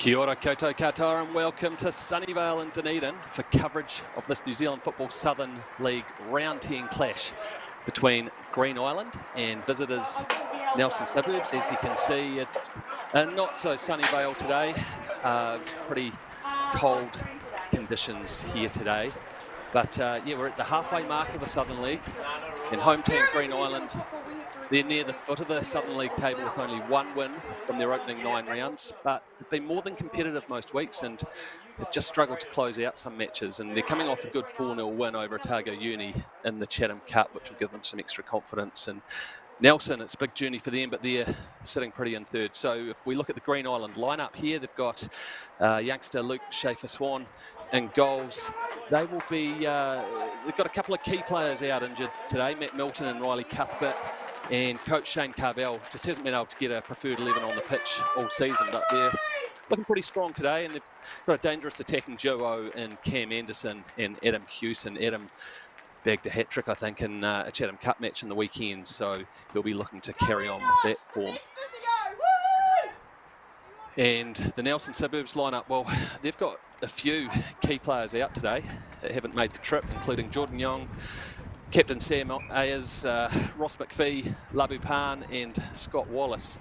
Kia ora koutou katoa and welcome to Sunnyvale and Dunedin for coverage of this New Zealand Football Southern League Round 10 clash between Green Island and visitors Nelson Suburbs. As you can see, it's not so Sunnyvale today, pretty cold conditions here today. But yeah, we're at the halfway mark of the Southern League, and home team Green Island, they're near the foot of the Southern League table with only one win from their opening 9 rounds, but they've been more than competitive most weeks and have just struggled to close out some matches. And they're coming off a good 4-0 win over Otago Uni in the Chatham Cup, which will give them some extra confidence. And Nelson, it's a big journey for them, but they're sitting pretty in third. So if we look at the Green Island lineup here, they've got youngster Luke Schaefer-Swan in goals. They will be, they've got a couple of key players out injured today, Matt Milton and Riley Cuthbert. And coach Shane Carbell just hasn't been able to get a preferred 11 on the pitch all season, but they're looking pretty strong today, and they've got a dangerous attacking duo in Cam Anderson and Adam Hewson. Adam bagged a hat-trick, I think, in a Chatham Cup match in the weekend, so he'll be looking to carry on with that form. And the Nelson Suburbs lineup, well, they've got a few key players out today that haven't made the trip, including Jordan Young, Captain Sam Ayers, Ross McPhee, Labu Pan and Scott Wallace.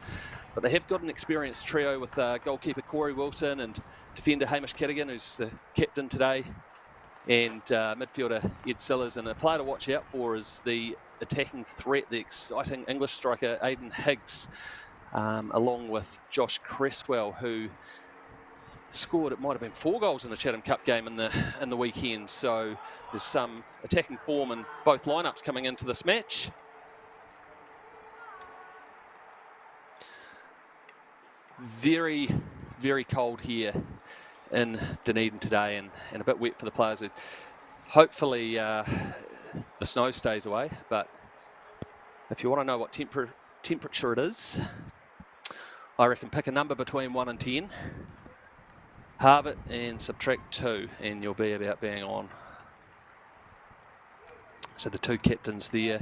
But they have got an experienced trio with goalkeeper Corey Wilson and defender Hamish Cadigan, who's the captain today, and midfielder Ed Sillers. And a player to watch out for is the attacking threat, the exciting English striker Aidan Higgs, along with Josh Cresswell, who scored, it might have been 4 goals in the Chatham Cup game in the weekend. So there's some attacking form in both lineups coming into this match. Very, very cold here in Dunedin today, and a bit wet for the players. Hopefully the snow stays away, but if you want to know what temperature it is, I reckon pick a number between 1 and 10. Halve it and subtract 2 and you'll be about bang on. So the two captains there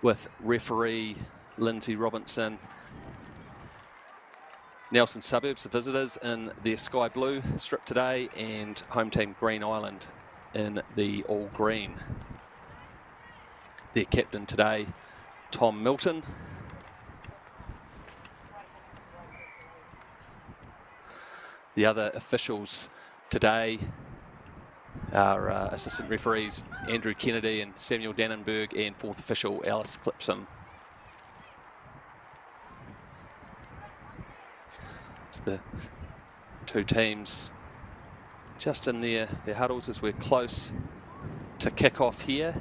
with referee Lindsay Robinson. Nelson Suburbs, the visitors, in their sky blue strip today, and home team Green Island in the all green. Their captain today, Tom Milton. The other officials today are assistant referees Andrew Kennedy and Samuel Dannenberg, and fourth official Alice Clipson. It's the two teams just in their huddles as we're close to kick off here.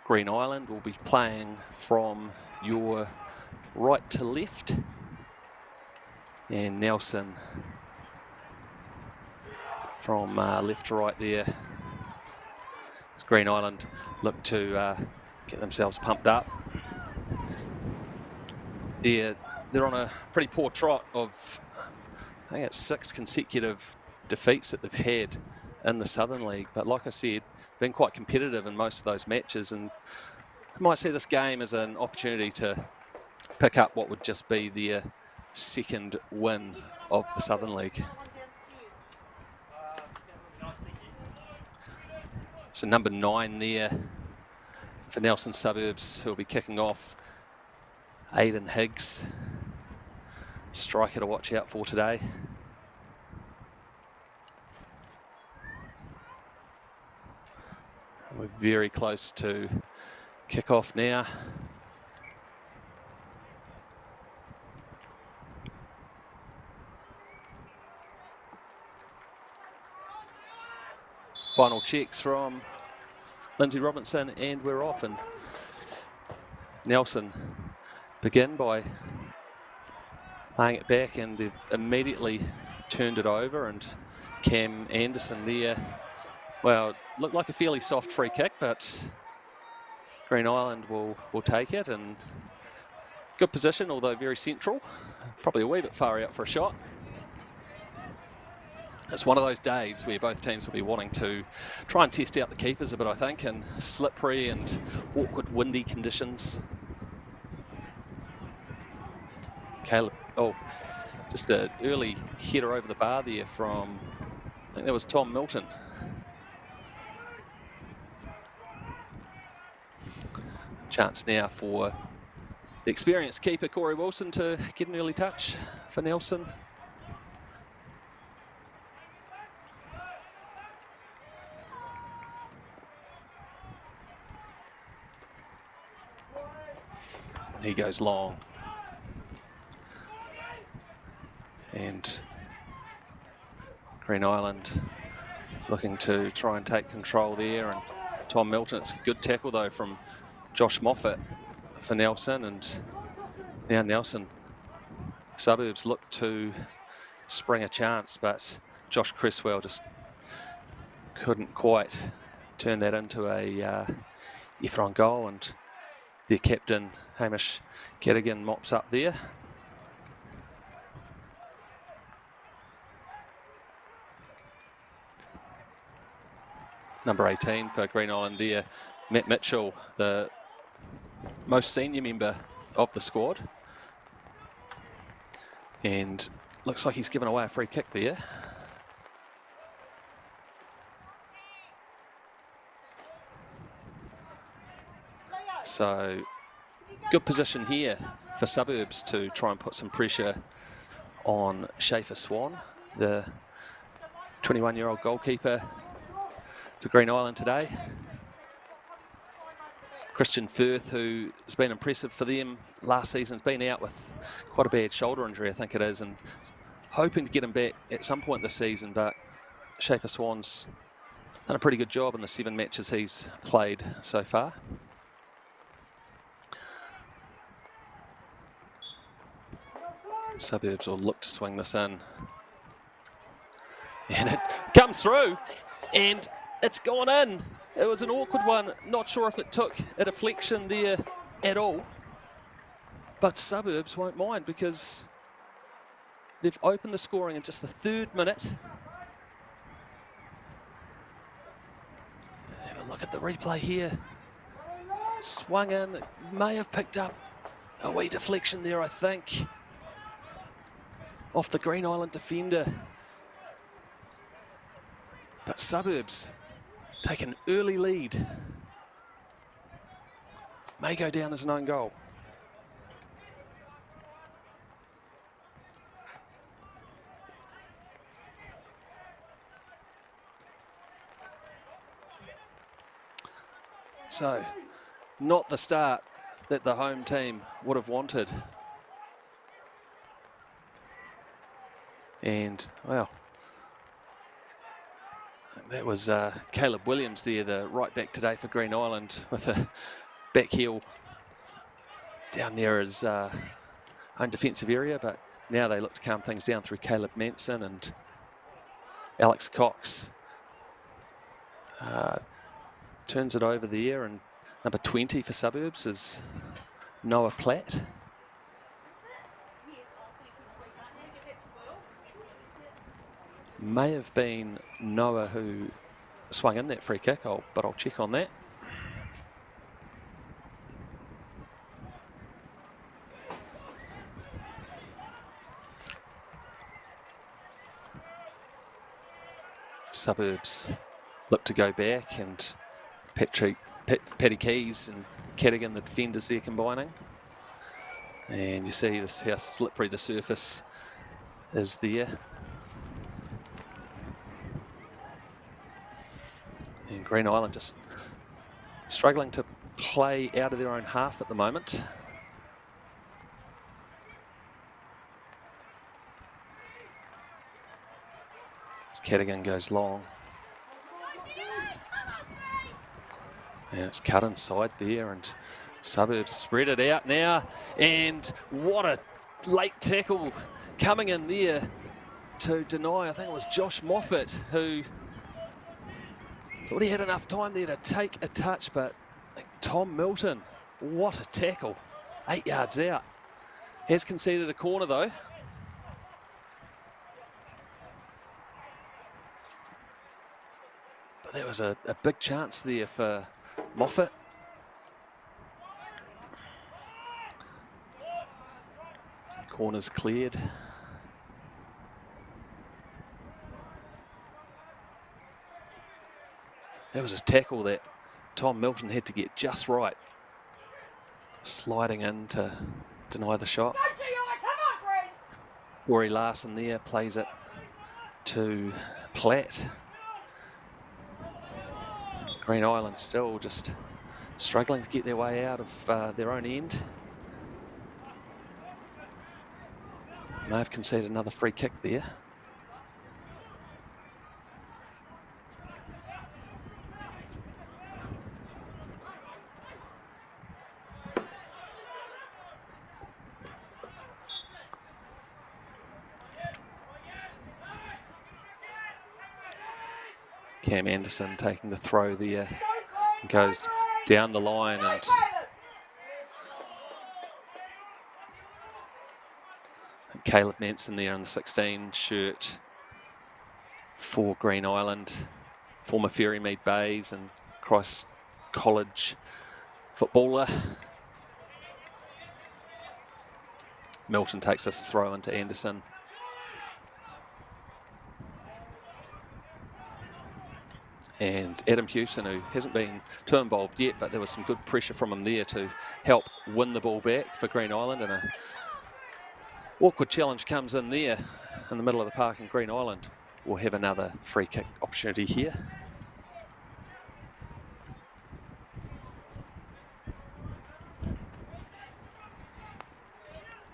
Green Island will be playing from your right to left, and Nelson from left to right there. As Green Island look to get themselves pumped up. They're on a pretty poor trot of, I think it's 6 consecutive defeats that they've had in the Southern League. But like I said, been quite competitive in most of those matches, and I might see this game as an opportunity to pick up what would just be their second win of the Southern League. So number 9 there for Nelson Suburbs, who will be kicking off, Aidan Higgs, striker to watch out for today. We're very close to kick off now. Final checks from Lindsay Robinson, and we're off. And Nelson begin by laying it back, and they've immediately turned it over, and Cam Anderson there, well, looked like a fairly soft free kick, but Green Island will take it, and good position, although very central, probably a wee bit far out for a shot. It's one of those days where both teams will be wanting to try and test out the keepers a bit, I think, in slippery and awkward windy conditions. Caleb. Oh, just an early header over the bar there from, I think that was Tom Milton. Chance now for the experienced keeper, Corey Wilson, to get an early touch for Nelson. He goes long. And Green Island looking to try and take control there. And Tom Milton, it's a good tackle though from Josh Moffat for Nelson. And now Nelson, Suburbs look to spring a chance, but Josh Cresswell just couldn't quite turn that into a Efron goal. And their captain, Hamish Cadigan, mops up there. Number 18 for Green Island there, Matt Mitchell, the most senior member of the squad. And looks like he's given away a free kick there. So good position here for Suburbs to try and put some pressure on Schaefer Swan, the 21-year-old goalkeeper for Green Island today. Christian Firth, who has been impressive for them last season, has been out with quite a bad shoulder injury, I think it is, and hoping to get him back at some point this season, but Schaefer Swan's done a pretty good job in the 7 matches he's played so far. Suburbs will look to swing this in. And it comes through, and it's gone in. It was an awkward one. Not sure if it took a deflection there at all. But Suburbs won't mind because they've opened the scoring in just the 3rd minute. Have a look at the replay here. Swung in, may have picked up a wee deflection there, I think, off the Green Island defender. But Suburbs take an early lead. May go down as an own goal. So, not the start that the home team would have wanted. And, well, that was Caleb Williams there, the right back today for Green Island, with a back heel down near his own defensive area. But now they look to calm things down through Caleb Manson and Alex Cox. Turns it over there, and number 20 for Suburbs is Noah Platt. May have been Noah who swung in that free kick, but I'll check on that. Suburbs look to go back, and Paddy Keys and Cadigan, the defenders there, combining. And you see this, how slippery the surface is there. And Green Island just struggling to play out of their own half at the moment. As Cadigan goes long. And it's cut inside there, and Suburbs spread it out now. And what a late tackle coming in there to deny. I think it was Josh Moffat who thought he had enough time there to take a touch, but I think Tom Milton, what a tackle, 8 yards out. Has conceded a corner though. But there was a big chance there for Moffat. corners cleared. That was a tackle that Tom Milton had to get just right. Sliding in to deny the shot. Corey Larson there plays it to Platt. Green Island still just struggling to get their way out of their own end. May have conceded another free kick there. Cam Anderson taking the throw there, goes down the line, and Caleb Manson there in the 16 shirt for Green Island, former Ferrymead Bays and Christ College footballer. Milton takes this throw into Anderson. And Adam Hewson, who hasn't been too involved yet, but there was some good pressure from him there to help win the ball back for Green Island. And an awkward challenge comes in there in the middle of the park, and Green Island will have another free kick opportunity here.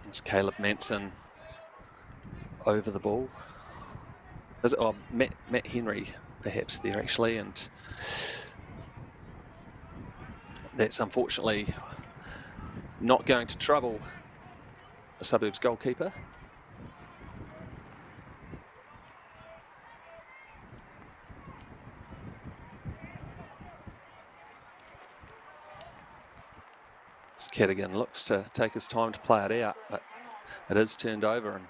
It's Caleb Manson over the ball. Matt Henry perhaps there actually, and that's unfortunately not going to trouble the Suburbs goalkeeper. Cadogan looks to take his time to play it out, but it is turned over, and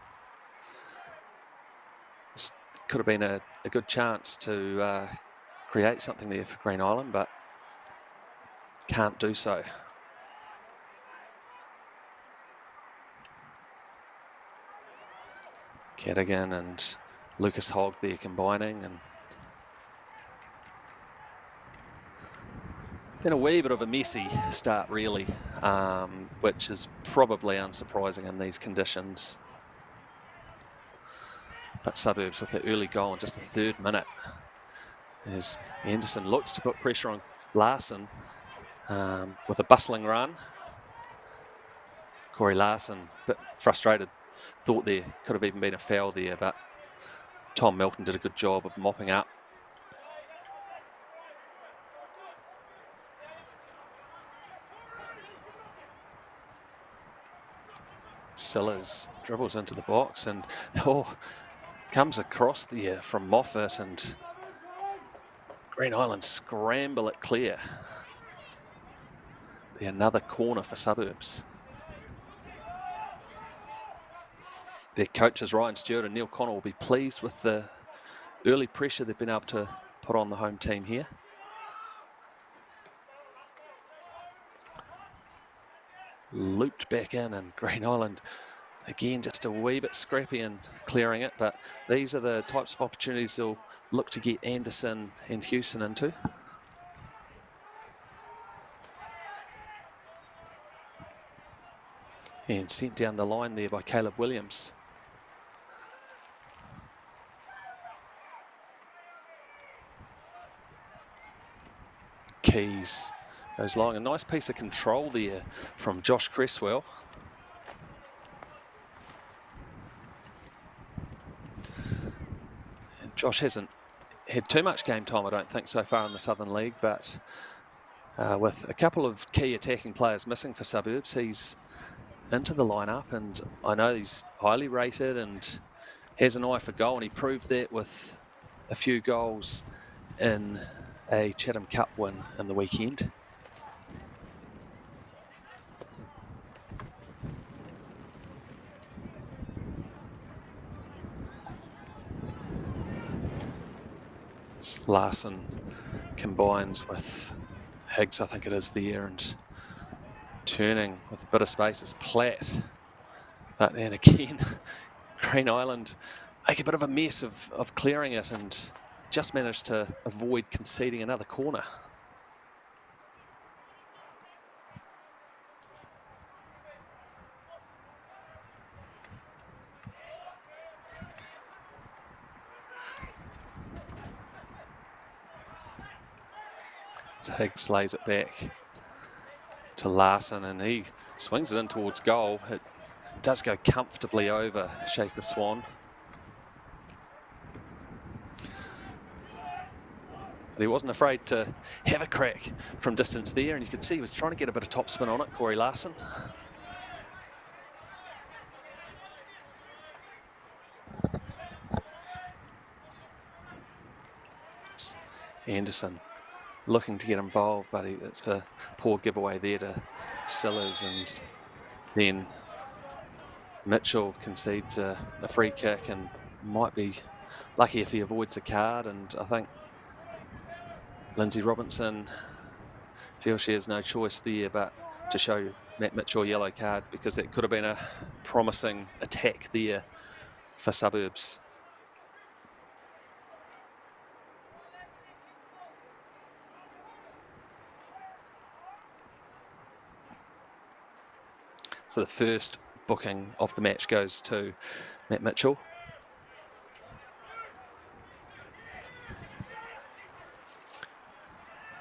this could have been a good chance to create something there for Green Island, but can't do so. Cadogan and Lucas Hogg there combining, and been a wee bit of a messy start really, which is probably unsurprising in these conditions. But Suburbs with the early goal in just the 3rd minute, as Anderson looks to put pressure on Larson with a bustling run. Corey Larson, a bit frustrated, thought there could have even been a foul there, but Tom Milton did a good job of mopping up. Sillers dribbles into the box and comes across there from Moffat, and Green Island scramble it clear. Be another corner for Suburbs. Their coaches Ryan Stewart and Neil Connell will be pleased with the early pressure they've been able to put on the home team here. Looped back in, and Green Island again just a wee bit scrappy in clearing it, but these are the types of opportunities they'll look to get Anderson and Hewson into. And sent down the line there by Caleb Williams. Keys goes long. A nice piece of control there from Josh Cresswell. And Josh hasn't had too much game time, I don't think, so far in the Southern League, but with a couple of key attacking players missing for Suburbs, he's into the lineup, and I know he's highly rated and has an eye for goal, and he proved that with a few goals in a Chatham Cup win in the weekend. Larson combines with Higgs, I think it is there, and turning with a bit of space is Platt. But then again, Green Island make a bit of a mess of clearing it and just managed to avoid conceding another corner. So Higgs lays it back to Larson and he swings it in towards goal. It does go comfortably over Schaefer Swan. But he wasn't afraid to have a crack from distance there, and you could see he was trying to get a bit of topspin on it, Corey Larson. Anderson looking to get involved, but it's a poor giveaway there to Sillers, and then Mitchell concedes a free kick and might be lucky if he avoids a card, and I think Lindsay Robinson feels she has no choice there but to show Matt Mitchell a yellow card, because that could have been a promising attack there for Suburbs. So the first booking of the match goes to Matt Mitchell.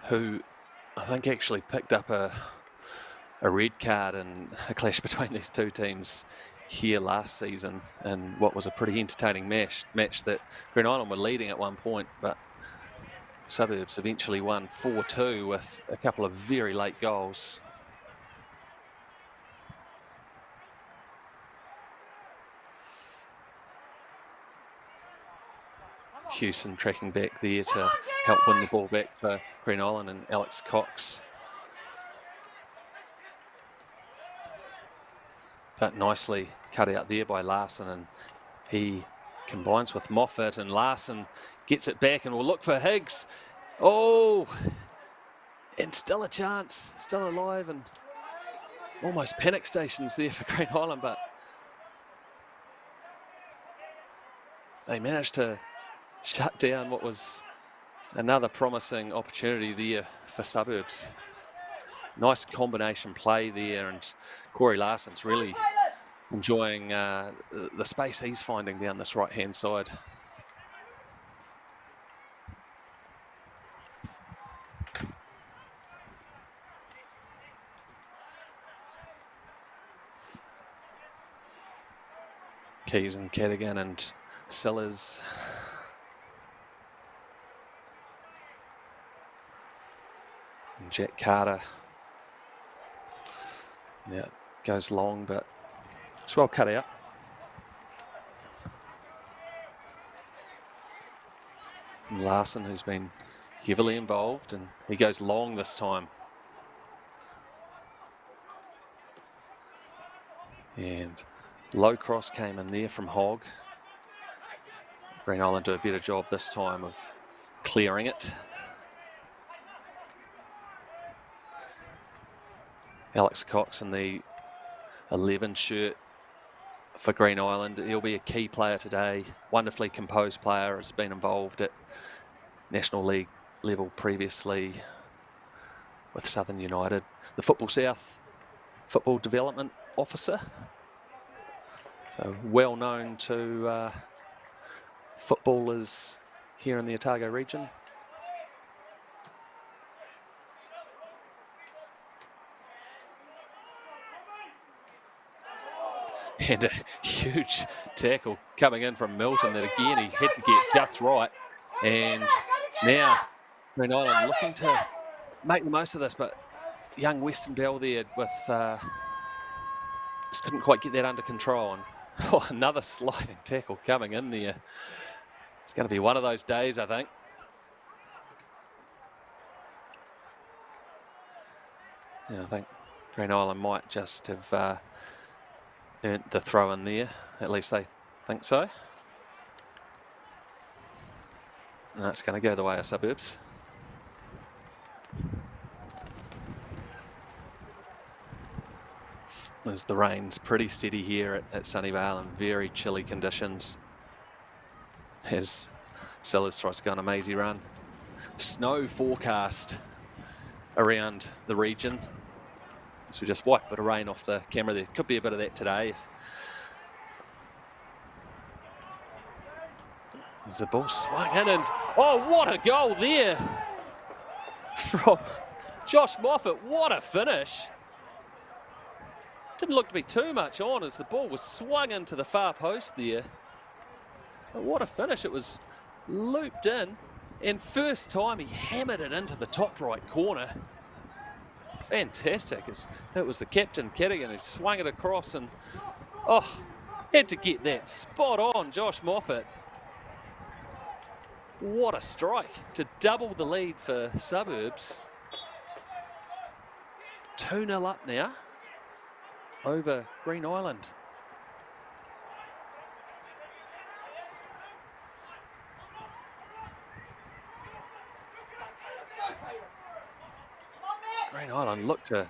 Who I think actually picked up a red card in a clash between these two teams here last season in what was a pretty entertaining match that Green Island were leading at one point, but Suburbs eventually won 4-2 with a couple of very late goals. Hewson tracking back there to help win the ball back for Green Island, and Alex Cox. But nicely cut out there by Larson, and he combines with Moffat, and Larson gets it back and will look for Higgs. Oh, and still a chance, still alive, and almost panic stations there for Green Island, but they managed to shut down what was another promising opportunity there for Suburbs. Nice combination play there, and Corey Larson's really enjoying the space he's finding down this right-hand side. Keys and Cadigan and Sillers. And Jack Carter. Yeah, goes long, but it's well cut out. And Larson, who's been heavily involved, and he goes long this time. And low cross came in there from Hogg. Green Island do a better job this time of clearing it. Alex Cox in the 11 shirt for Green Island. He'll be a key player today. Wonderfully composed player, has been involved at National League level previously with Southern United. The Football South Football Development Officer. So well known to footballers here in the Otago region. And a huge tackle coming in from Milton that again he had to get just right. And now Green Island looking to make the most of this, but young Western Bell there with just couldn't quite get that under control. And another sliding tackle coming in there. It's going to be one of those days, I think. Yeah, I think Green Island might just have earned the throw in there. At least they think so. And that's going to go the way of Suburbs. As the rain's pretty steady here at Sunnyvale and very chilly conditions. As Sellers tries to go on a mazy run. Snow forecast around the region. So we just wipe a bit of rain off the camera. There could be a bit of that today. There's the ball swung in and, oh, what a goal there from Josh Moffat. What a finish. Didn't look to be too much on as the ball was swung into the far post there. But what a finish. It was looped in, and first time he hammered it into the top right corner. Fantastic. It was the captain, Cadigan, who swung it across and, oh, had to get that spot on, Josh Moffat. What a strike to double the lead for Suburbs. 2-0 up now over Green Island. Green Island look to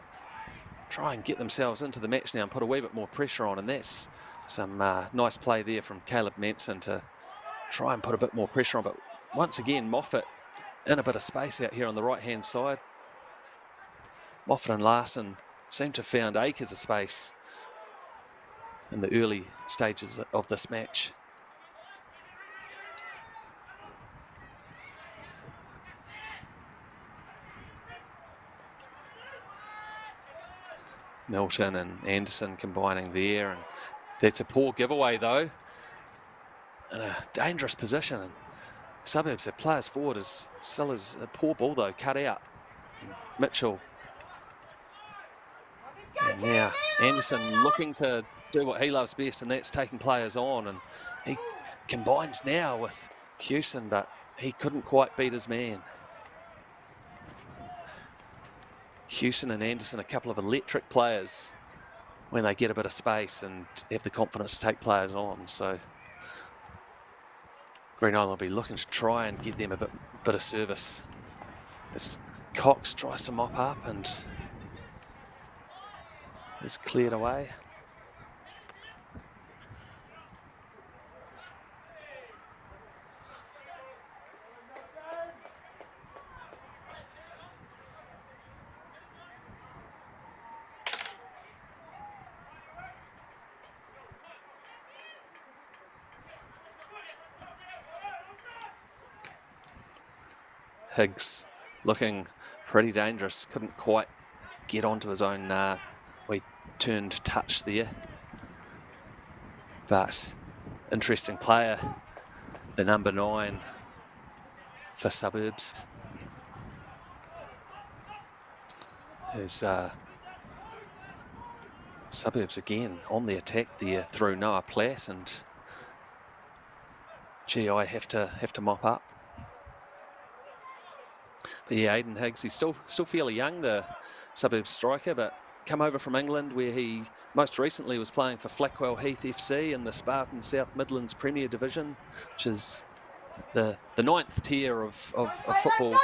try and get themselves into the match now and put a wee bit more pressure on, and that's some nice play there from Caleb Manson to try and put a bit more pressure on. But once again, Moffat in a bit of space out here on the right-hand side. Moffat and Larson seem to have found acres of space in the early stages of this match. Milton and Anderson combining there, and that's a poor giveaway though. In a dangerous position, and Suburbs have players forward as Silla's a poor ball though, cut out. And Mitchell. And now Anderson looking to do what he loves best, and that's taking players on, and he combines now with Hewson, but he couldn't quite beat his man. Hewson and Anderson, a couple of electric players when they get a bit of space and have the confidence to take players on. So Green Island will be looking to try and get them a bit of service as Cox tries to mop up and is cleared away. Higgs looking pretty dangerous, couldn't quite get onto his own turned touch there. But interesting player, the number 9 for Suburbs. Is Suburbs again on the attack there through Noah Platt, and GI have to mop up. But yeah, Aiden Higgs, he's still fairly young, the Suburbs striker, but come over from England where he most recently was playing for Flackwell Heath FC in the Spartan South Midlands Premier Division, which is the 9th tier of football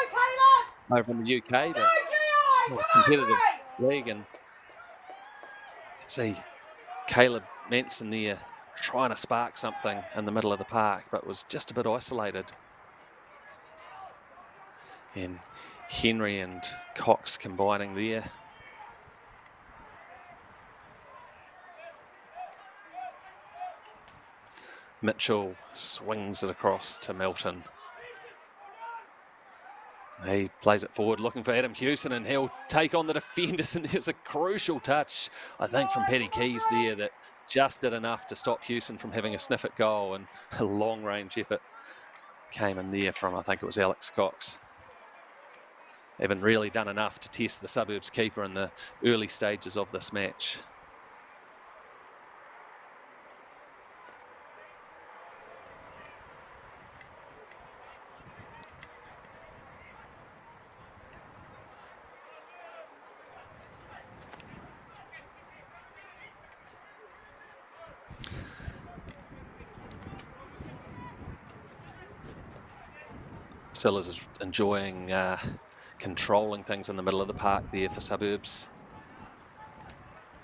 over in the UK, but a competitive league. And see Caleb Manson there trying to spark something in the middle of the park, but was just a bit isolated. And Henry and Cox combining there. Mitchell swings it across to Milton. He plays it forward looking for Adam Hewson, and he'll take on the defenders, and there's a crucial touch, I think, from Paddy Keys there that just did enough to stop Hewson from having a sniff at goal, and a long range effort came in there from, I think it was Alex Cox. Haven't really done enough to test the Suburbs keeper in the early stages of this match. Silla's is enjoying controlling things in the middle of the park there for Suburbs.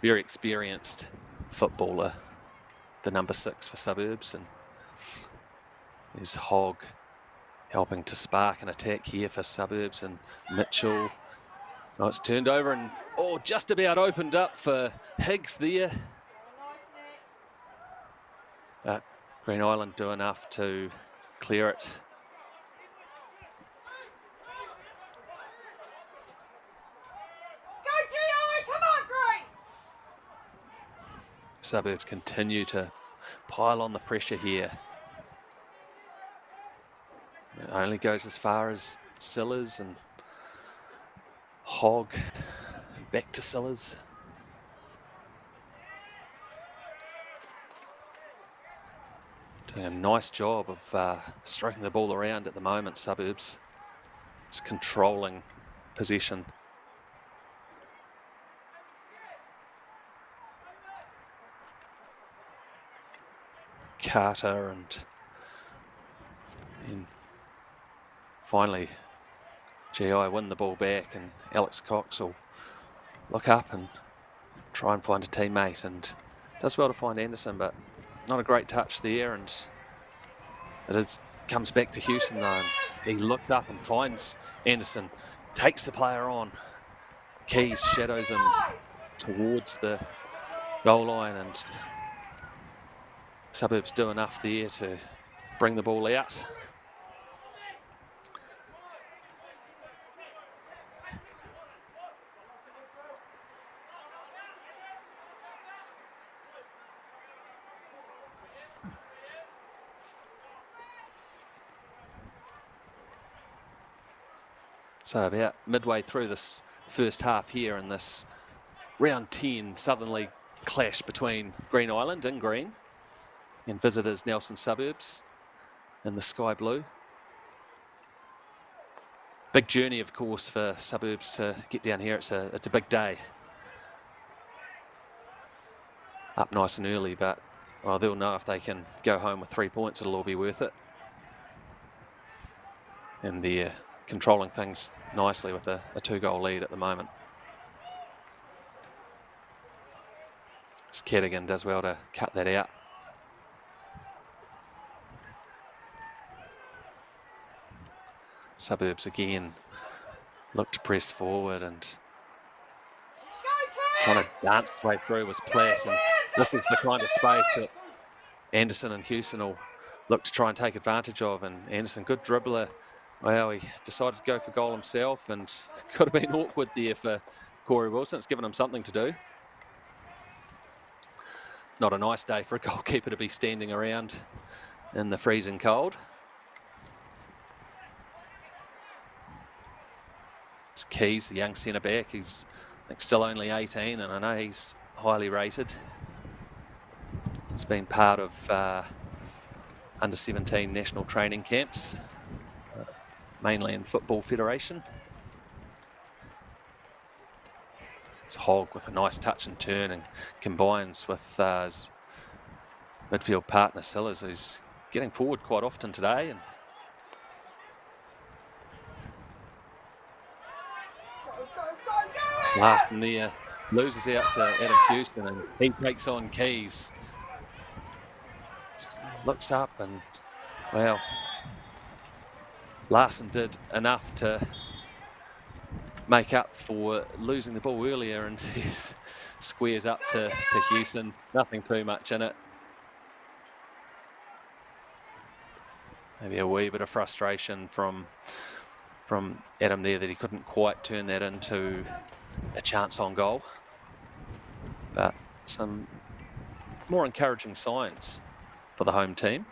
very experienced footballer, the number 6 for Suburbs, and there's Hogg helping to spark an attack here for Suburbs, and Mitchell. Oh, it's turned over and just about opened up for Higgs there. But Green Island do enough to clear it. Suburbs continue to pile on the pressure here. It only goes as far as Sillars and Hogg, and back to Sillars. Doing a nice job of stroking the ball around at the moment, Suburbs. It's controlling possession. Carter and finally GI win the ball back, and Alex Cox will look up and try and find a teammate, and does well to find Anderson, but not a great touch there, and it comes back to Houston though. He looks up and finds Anderson, takes the player on. Keys shadows him towards the goal line, and Suburbs do enough there to bring the ball out. So about midway through this first half here in this round 10 Southern League clash between Green Island in green and visitors Nelson Suburbs in the sky blue. Big journey, of course, for Suburbs to get down here. It's a big day. Up nice and early, but well, they'll know if they can go home with 3 points, it'll all be worth it. And they're controlling things nicely with a 2-goal lead at the moment. Cadogan does well to cut that out. Suburbs again look to press forward, and trying to dance its way through was Platt, and this is the kind of space that Anderson and Houston will look to try and take advantage of. And Anderson, good dribbler. Well, he decided to go for goal himself, and could have been awkward there for Corey Wilson. It's given him something to do. Not a nice day for a goalkeeper to be standing around in the freezing cold. It's Keys, the young centre-back. He's, I think, still only 18, and I know he's highly rated. He's been part of under-17 national training camps, mainly in Football Federation. It's Hogg with a nice touch and turn, and combines with his midfield partner Sillars, who's getting forward quite often today. And Larson there loses out to Adam Houston, and he takes on Keys. Looks up, and well, Larson did enough to make up for losing the ball earlier, and he squares up to Houston. Nothing too much in it. Maybe a wee bit of frustration from Adam there that he couldn't quite turn that into a chance on goal. But some more encouraging signs for the home team.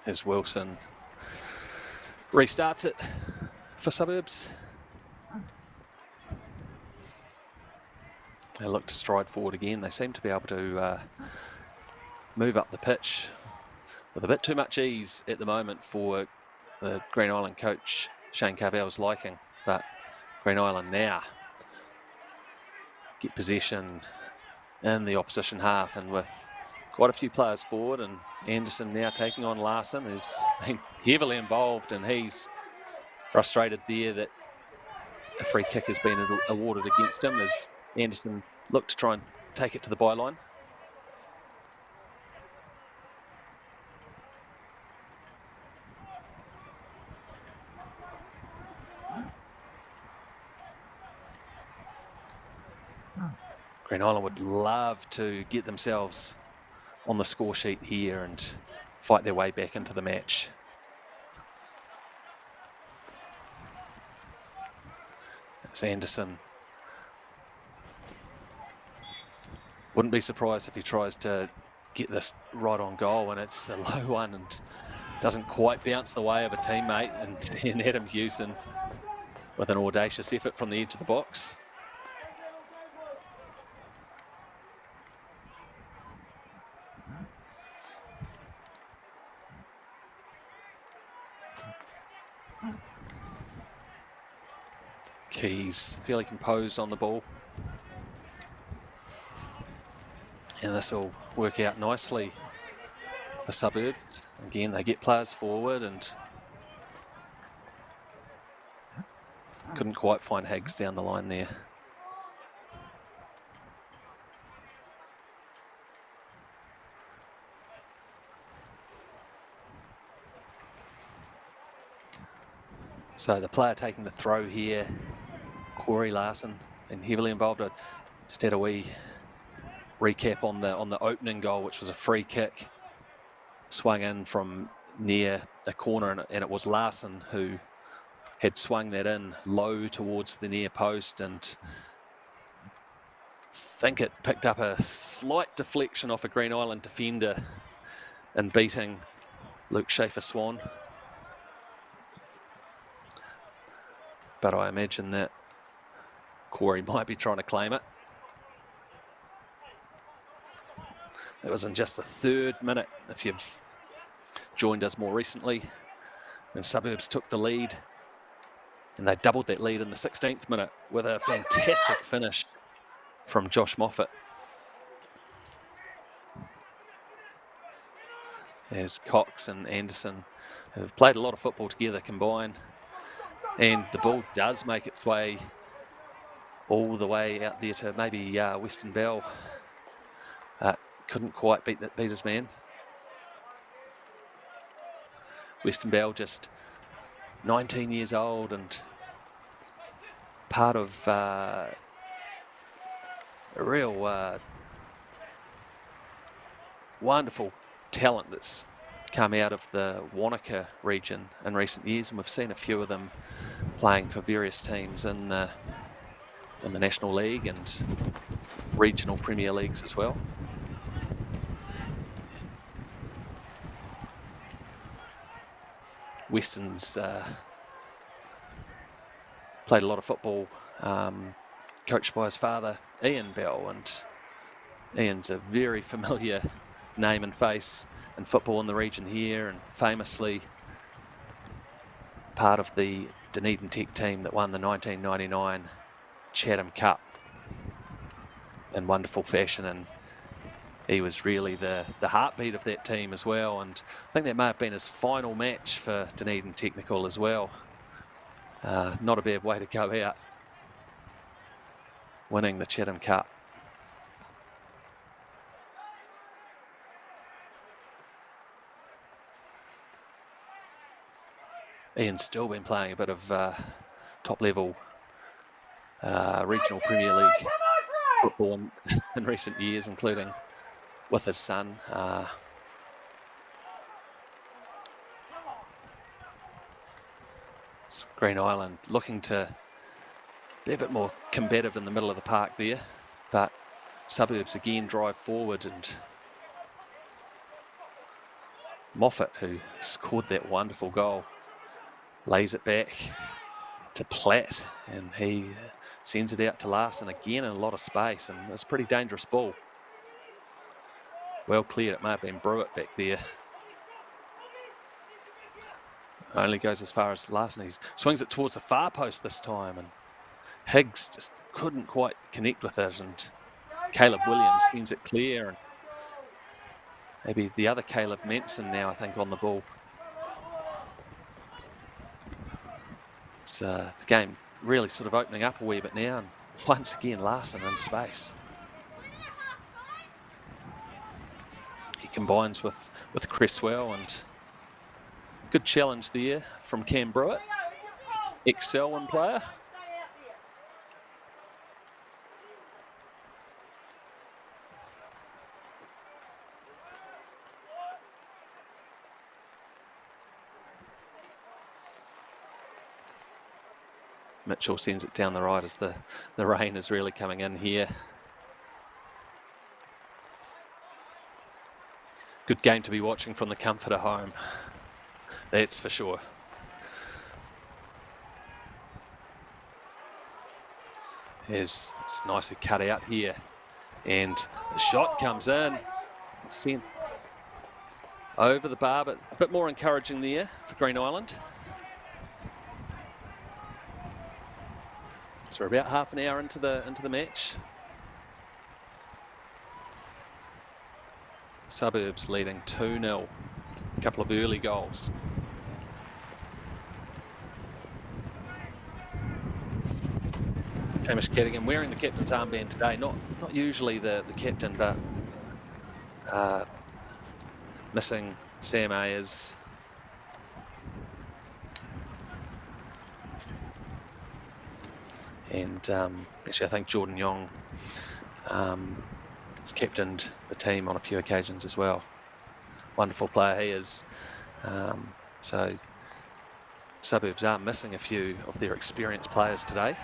As Wilson restarts it for Suburbs. They look to stride forward again. They seem to be able to move up the pitch with a bit too much ease at the moment for the Green Island coach Shane Carbell's liking. But Green Island now get possession in the opposition half, and with quite a few players forward, and Anderson now taking on Larson, who's been heavily involved, and he's frustrated there that a free kick has been awarded against him as Anderson looked to try and take it to the byline. Green Island would love to get themselves on the score sheet here and fight their way back into the match. It's Anderson. Wouldn't be surprised if he tries to get this right on goal, and it's a low one and doesn't quite bounce the way of a teammate, and Adam Hewson with an audacious effort from the edge of the box. Keys fairly composed on the ball. And this will work out nicely for Suburbs. Again, they get players forward and couldn't quite find Higgs down the line there. So the player taking the throw here, Corey Larson, been heavily involved. I just had a wee recap on the opening goal, which was a free kick swung in from near the corner, and it was Larson who had swung that in low towards the near post, and I think it picked up a slight deflection off a Green Island defender and beating Luke Schaefer-Swan. But I imagine that Corey might be trying to claim it. It was in just the 3rd minute, if you've joined us more recently, when Suburbs took the lead, and they doubled that lead in the 16th minute with a fantastic finish from Josh Moffat. As Cox and Anderson have played a lot of football together combined, and the ball does make its way all the way out there to maybe Western Bell. Couldn't quite beat his man. Western Bell just 19 years old and part of a real wonderful talent that's come out of the Wanaka region in recent years, and we've seen a few of them playing for various teams in the National League and regional Premier Leagues as well. Weston's played a lot of football, coached by his father, Ian Bell, and Ian's a very familiar name and face in football in the region here, and famously part of the Dunedin Tech team that won the 1999 Chatham Cup in wonderful fashion, and he was really the heartbeat of that team as well, and I think that may have been his final match for Dunedin Technical as well. Not a bad way to go out, winning the Chatham Cup. Ian's still been playing a bit of top-level regional Premier League football in recent years, including with his son. Green Island looking to be a bit more combative in the middle of the park there, but Suburbs again drive forward, and Moffat, who scored that wonderful goal, lays it back to Platt, and he sends it out to Larson again in a lot of space, and it's a pretty dangerous ball. Well cleared. It may have been Brewitt back there. Only goes as far as Larson. He swings it towards the far post this time, and Higgs just couldn't quite connect with it, and Caleb Williams sends it clear. And maybe the other Caleb Manson now, I think, on the ball. It's the game really sort of opening up a wee bit now, and once again Larson in space. He combines with Cresswell, and good challenge there from Cam Brewitt, ex-Selwyn player. Mitchell sends it down the right as the rain is really coming in here. Good game to be watching from the comfort of home, that's for sure. It's nicely cut out here, and the shot comes in, sent over the bar, but a bit more encouraging there for Green Island. So we're about half an hour into the match. Suburbs leading 2-0. A couple of early goals. Hamish Cadogan wearing the captain's armband today. Not usually the captain, but missing Sam Ayers. And actually, I think Jordan Yong has captained the team on a few occasions as well. Wonderful player he is. So Suburbs are missing a few of their experienced players today.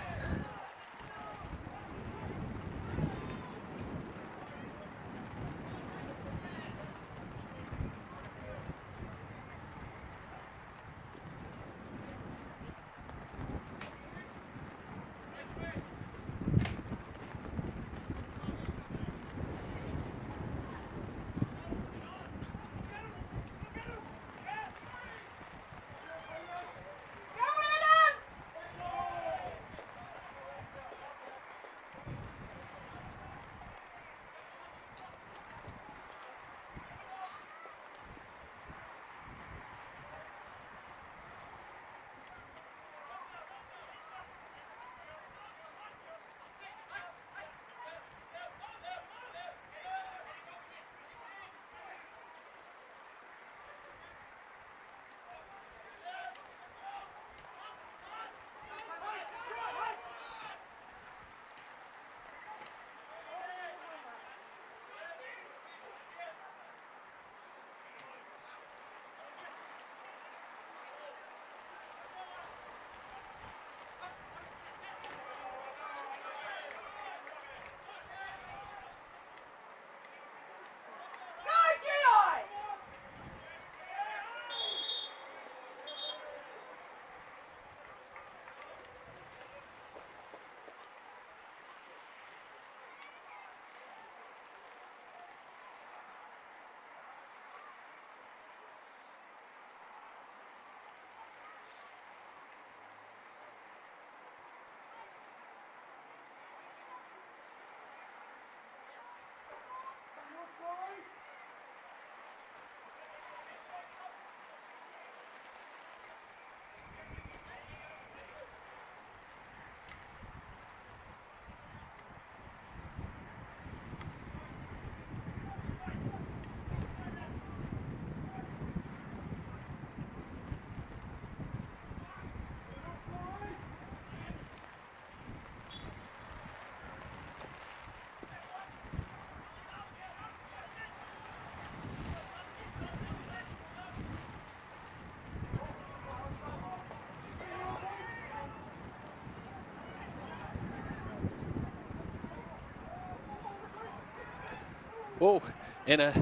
Oh, and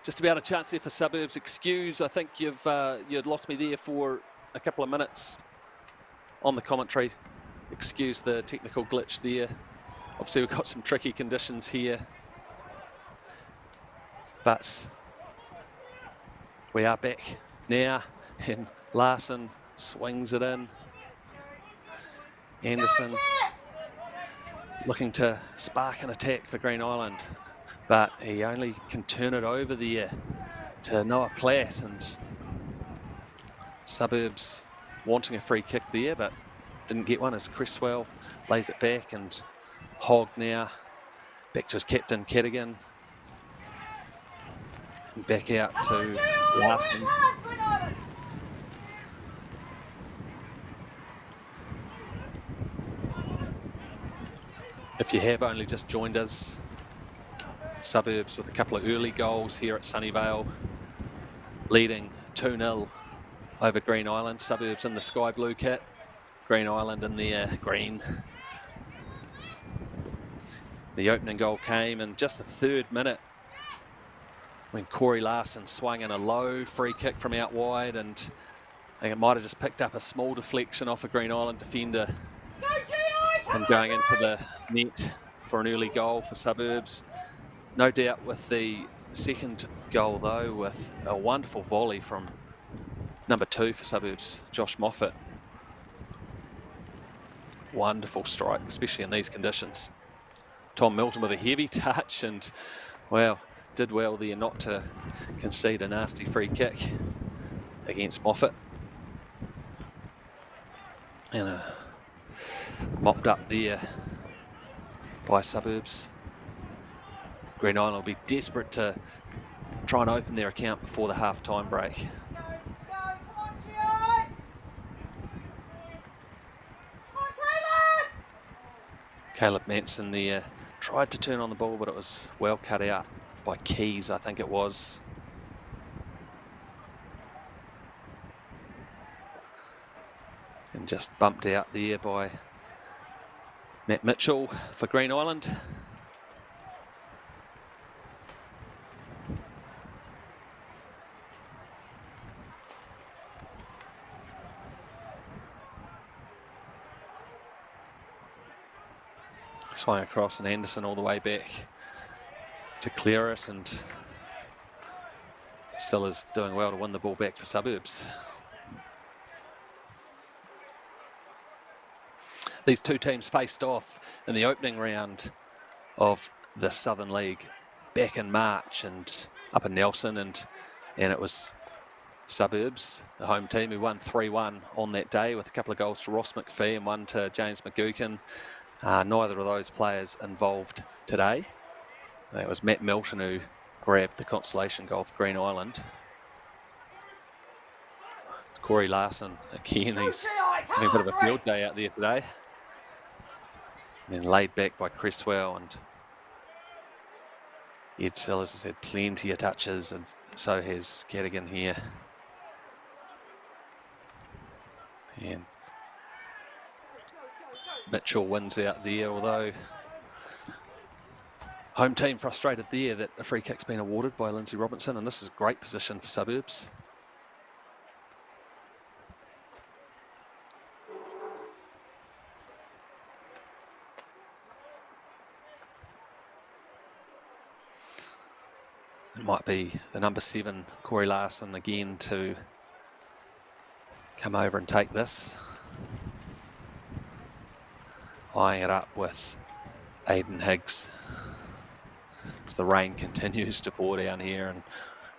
just about a chance there for Suburbs. Excuse, I think you'd lost me there for a couple of minutes on the commentary. Excuse the technical glitch there. Obviously, we've got some tricky conditions here, but we are back now, and Larson swings it in. Anderson looking to spark an attack for Green Island, but he only can turn it over there to Noah Platt, and Suburbs wanting a free kick there, but didn't get one as Cresswell lays it back, and Hogg now back to his captain, Cadigan, and back out to Larson. If you have only just joined us, Suburbs with a couple of early goals here at Sunnyvale, leading 2-0 over Green Island. Suburbs in the sky blue kit, Green Island in their green. The opening goal came in just the 3rd minute when Corey Larson swung in a low free kick from out wide, and I think it might have just picked up a small deflection off a Green Island defender and going into the net for an early goal for Suburbs. No doubt with the second goal though, with a wonderful volley from number 2 for Suburbs, Josh Moffat. Wonderful strike, especially in these conditions. Tom Milton with a heavy touch, and well, did well there not to concede a nasty free kick against Moffat. And mopped up there by Suburbs. Green Island will be desperate to try and open their account before the half-time break. Caleb Manson there tried to turn on the ball, but it was well cut out by Keys, I think it was. And just bumped out there by Matt Mitchell for Green Island. Swung across, and Anderson all the way back to clear it, and still is doing well to win the ball back for Suburbs. These two teams faced off in the opening round of the Southern League back in March and up in Nelson, and it was Suburbs, the home team, who won 3-1 on that day with a couple of goals to Ross McPhee and one to James McGukin. Neither of those players involved today. That was Matt Milton who grabbed the consolation goal for Green Island. It's Corey Larson again. He's having a bit of a field day out there today. And then laid back by Cresswell, and Ed Sellers has had plenty of touches, and so has Cadigan here. And Mitchell wins out there, although home team frustrated there that a free kick's been awarded by Lindsay Robinson, and this is a great position for Suburbs. It might be the number 7, Corey Larson, again to come over and take this. Eyeing it up with Aidan Higgs as the rain continues to pour down here and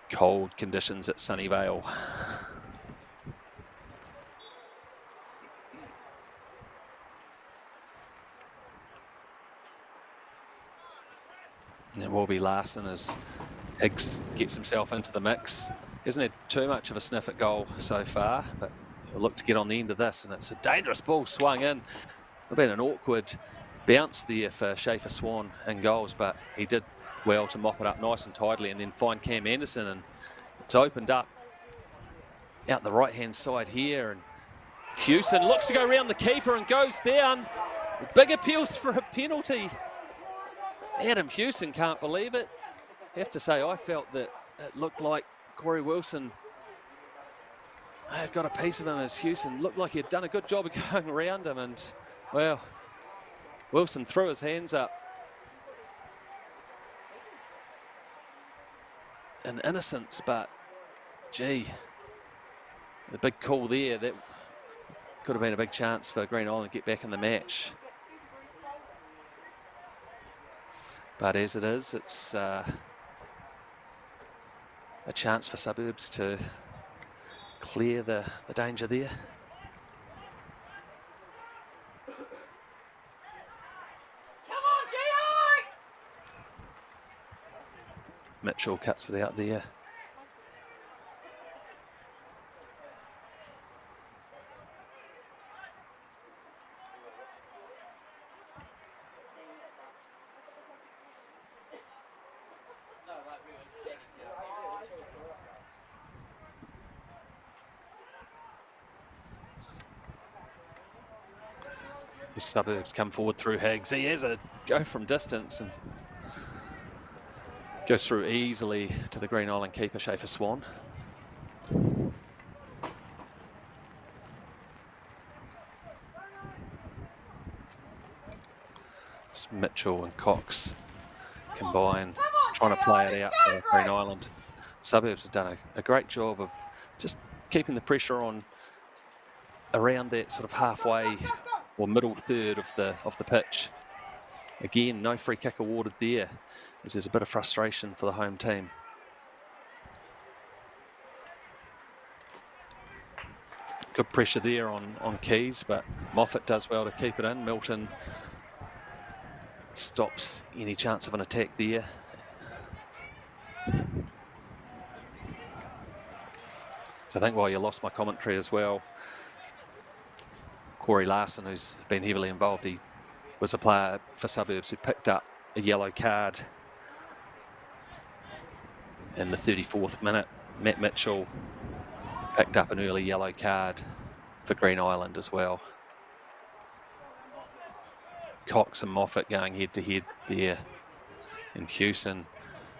cold conditions at Sunnyvale. It will be Larson as Higgs gets himself into the mix. Hasn't had too much of a sniff at goal so far, but he'll look to get on the end of this, and it's a dangerous ball swung in. It's been an awkward bounce there for Schaefer Swan in goals, but he did well to mop it up nice and tidily and then find Cam Anderson, and it's opened up out the right-hand side here, and Hewson looks to go around the keeper and goes down. Big appeals for a penalty. Adam Hewson can't believe it. I have to say, I felt that it looked like Corey Wilson have got a piece of him, as Hewson looked like he had done a good job of going around him, and well, Wilson threw his hands up in innocence, but gee, the big call there, that could have been a big chance for Green Island to get back in the match. But as it is, it's a chance for Suburbs to clear the danger there. Mitchell cuts it out there. The Suburbs come forward through Higgs. He has a go from distance and goes through easily to the Green Island keeper, Schaefer Swan. It's Mitchell and Cox combined, trying to play it out for Green Island. Suburbs have done a great job of just keeping the pressure on around that sort of halfway or middle third of the pitch. Again, no free kick awarded there, as there's a bit of frustration for the home team. Good pressure there on Keys, but Moffat does well to keep it in. Milton stops any chance of an attack there. So I think while you lost my commentary as well, Corey Larson, who's been heavily involved, he was a player for Suburbs who picked up a yellow card in the 34th minute. Matt Mitchell picked up an early yellow card for Green Island as well. Cox and Moffat going head to head there, and Hewson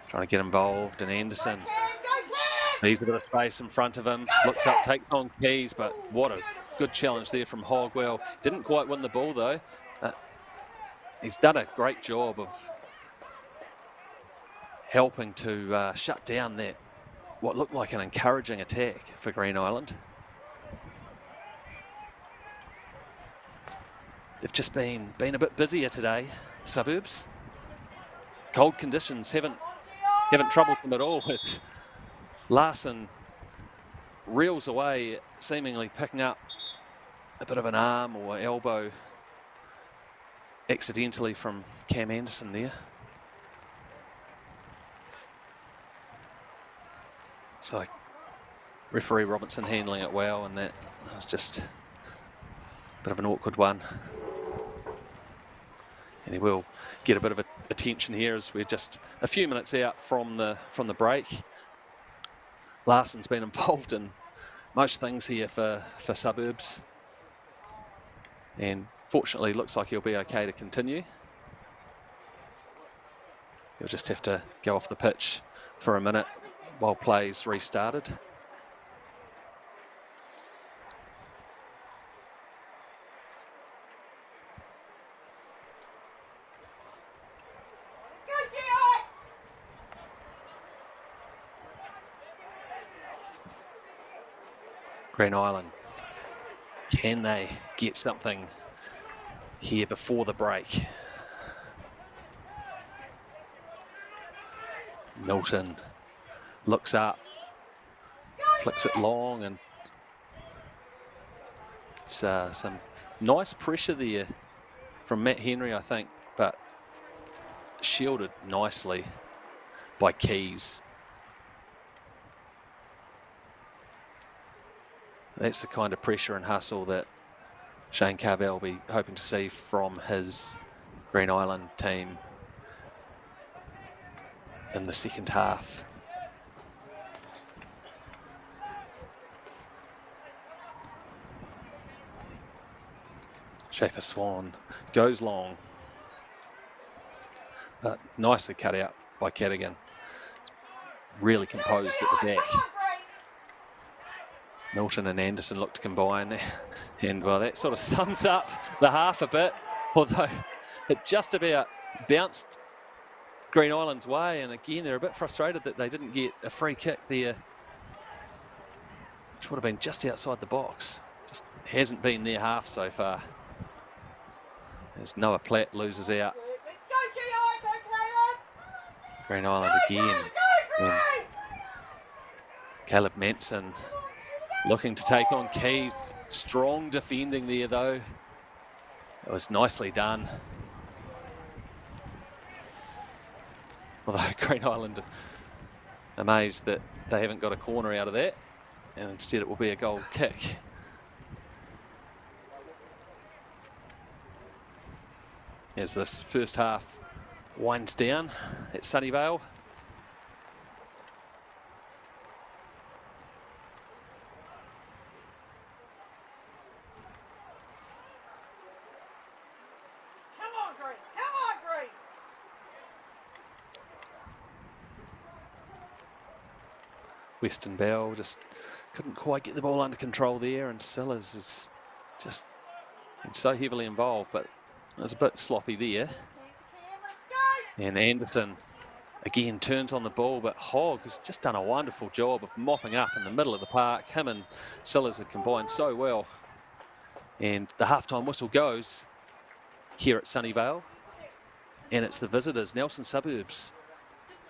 trying to get involved, and Anderson sees a bit of space in front of him, looks up, takes on Keys, but what a good challenge there from Hogwell. Didn't quite win the ball though. He's done a great job of helping to shut down that what looked like an encouraging attack for Green Island. They've just been a bit busier today, Suburbs. Cold conditions haven't troubled them at all. It's Larson reels away, seemingly picking up a bit of an arm or elbow accidentally from Cam Anderson there. So referee Robinson handling it well, and that was just a bit of an awkward one. And he will get a bit of attention here as we're just a few minutes out from the break. Larson's been involved in most things here for Suburbs, and fortunately looks like he'll be okay to continue. He'll just have to go off the pitch for a minute while play's restarted. Green Island, can they get something here before the break? Milton looks up, flicks it long, and it's some nice pressure there from Matt Henry, I think, but shielded nicely by Keys. That's the kind of pressure and hustle that Shane Carbell will be hoping to see from his Green Island team in the second half. Schaefer Swan goes long, but nicely cut out by Cadigan. Really composed at the back. Milton and Anderson look to combine, and well, that sort of sums up the half a bit, although it just about bounced Green Island's way, and again they're a bit frustrated that they didn't get a free kick there, which would have been just outside the box. Just hasn't been their half so far, as Noah Platt loses out. Green Island again. And Caleb Manson looking to take on Keys. Strong defending there though. It was nicely done. Although Green Island amazed that they haven't got a corner out of that, and instead it will be a goal kick. As this first half winds down at Sunnyvale. Western Bell just couldn't quite get the ball under control there, and Sellers is just been so heavily involved, but it was a bit sloppy there. And Anderson again turns on the ball, but Hogg has just done a wonderful job of mopping up in the middle of the park. Him and Sellers have combined so well. And the halftime whistle goes here at Sunnyvale, and it's the visitors, Nelson Suburbs,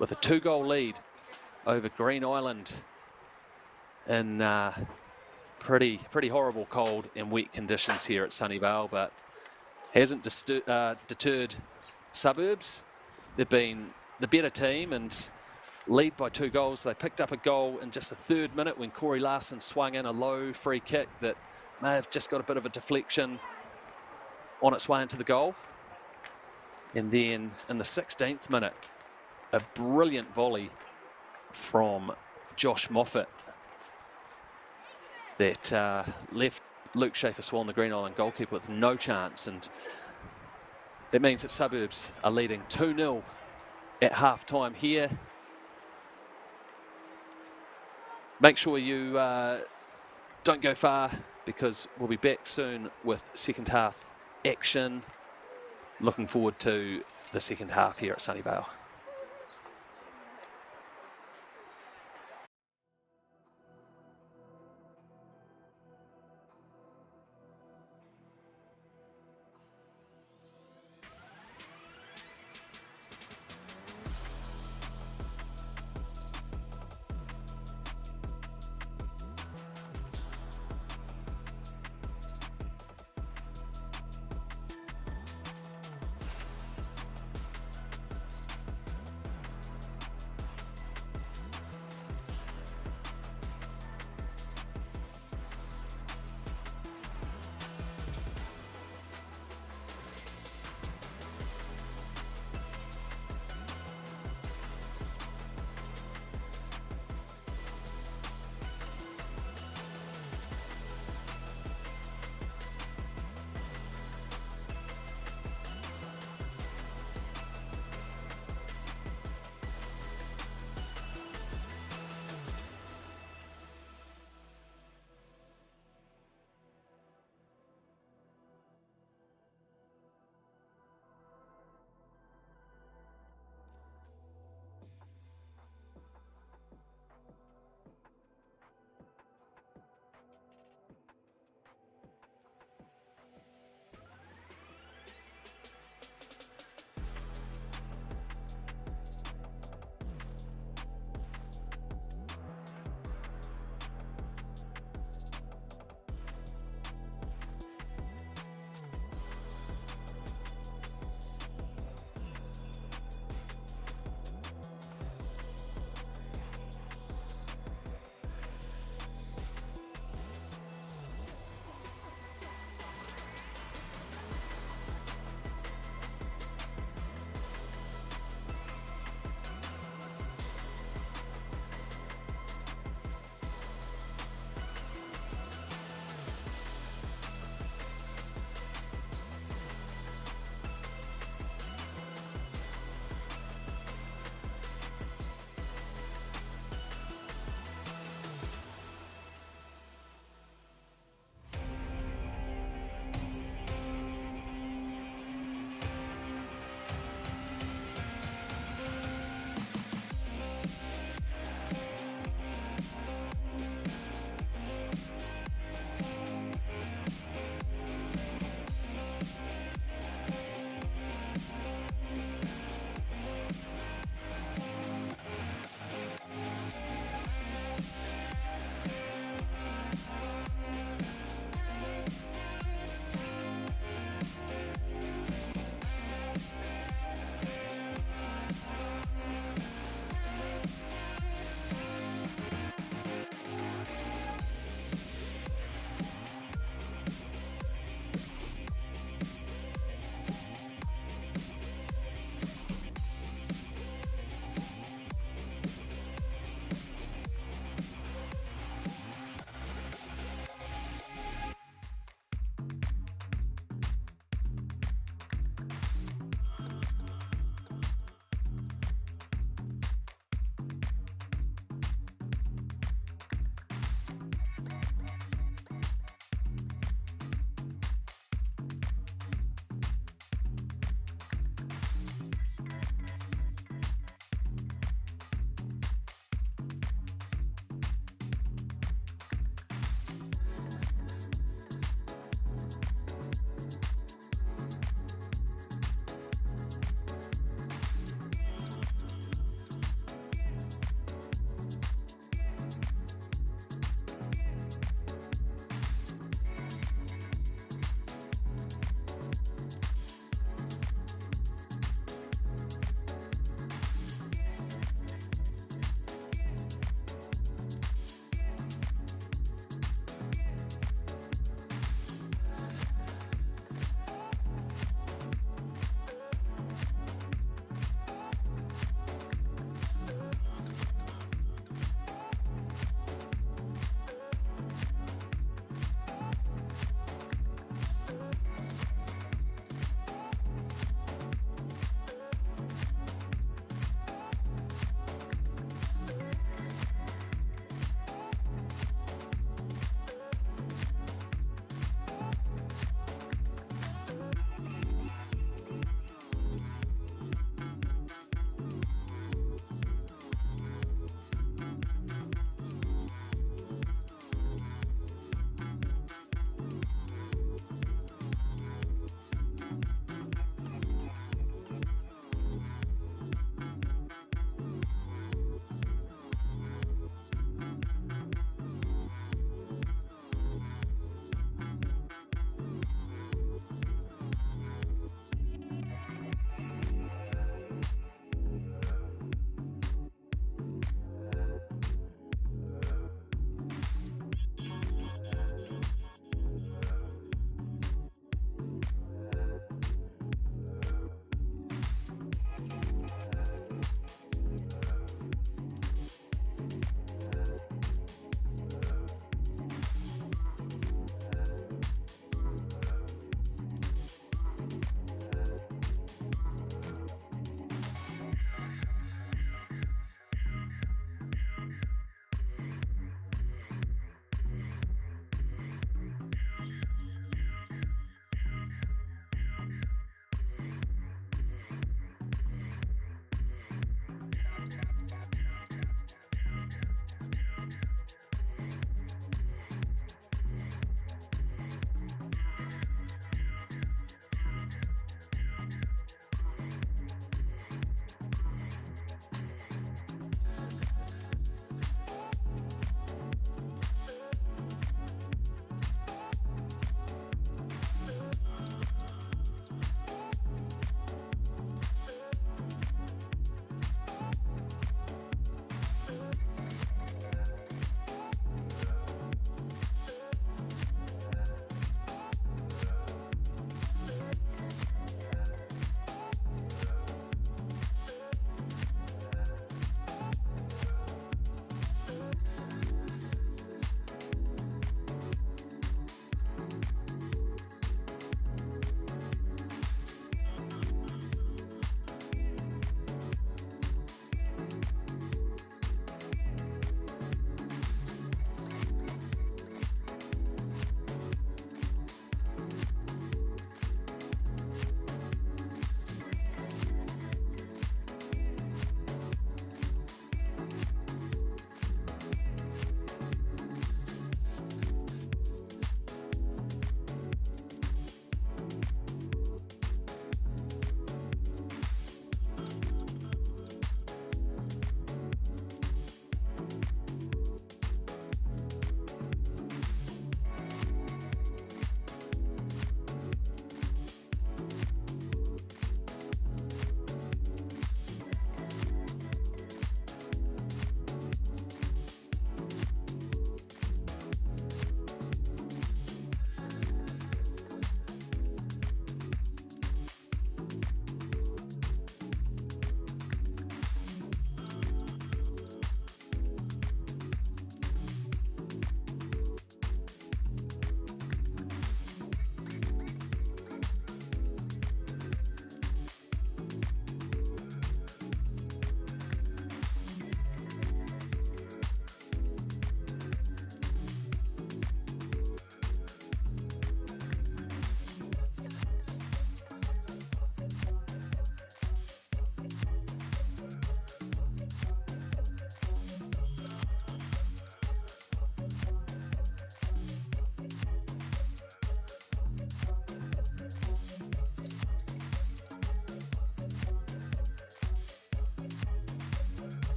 with a 2-goal lead over Green Island in pretty horrible cold and wet conditions here at Sunnyvale, but hasn't deterred Suburbs. They've been the better team and lead by 2 goals. They picked up a goal in just the 3rd minute when Corey Larson swung in a low free kick that may have just got a bit of a deflection on its way into the goal. And then in the 16th minute, a brilliant volley from Josh Moffat that left Luke Schaefer-Swan, the Green Island goalkeeper, with no chance, and that means that Suburbs are leading 2-0 at half-time here. Make sure you don't go far, because we'll be back soon with second half action. Looking forward to the second half here at Sunnyvale.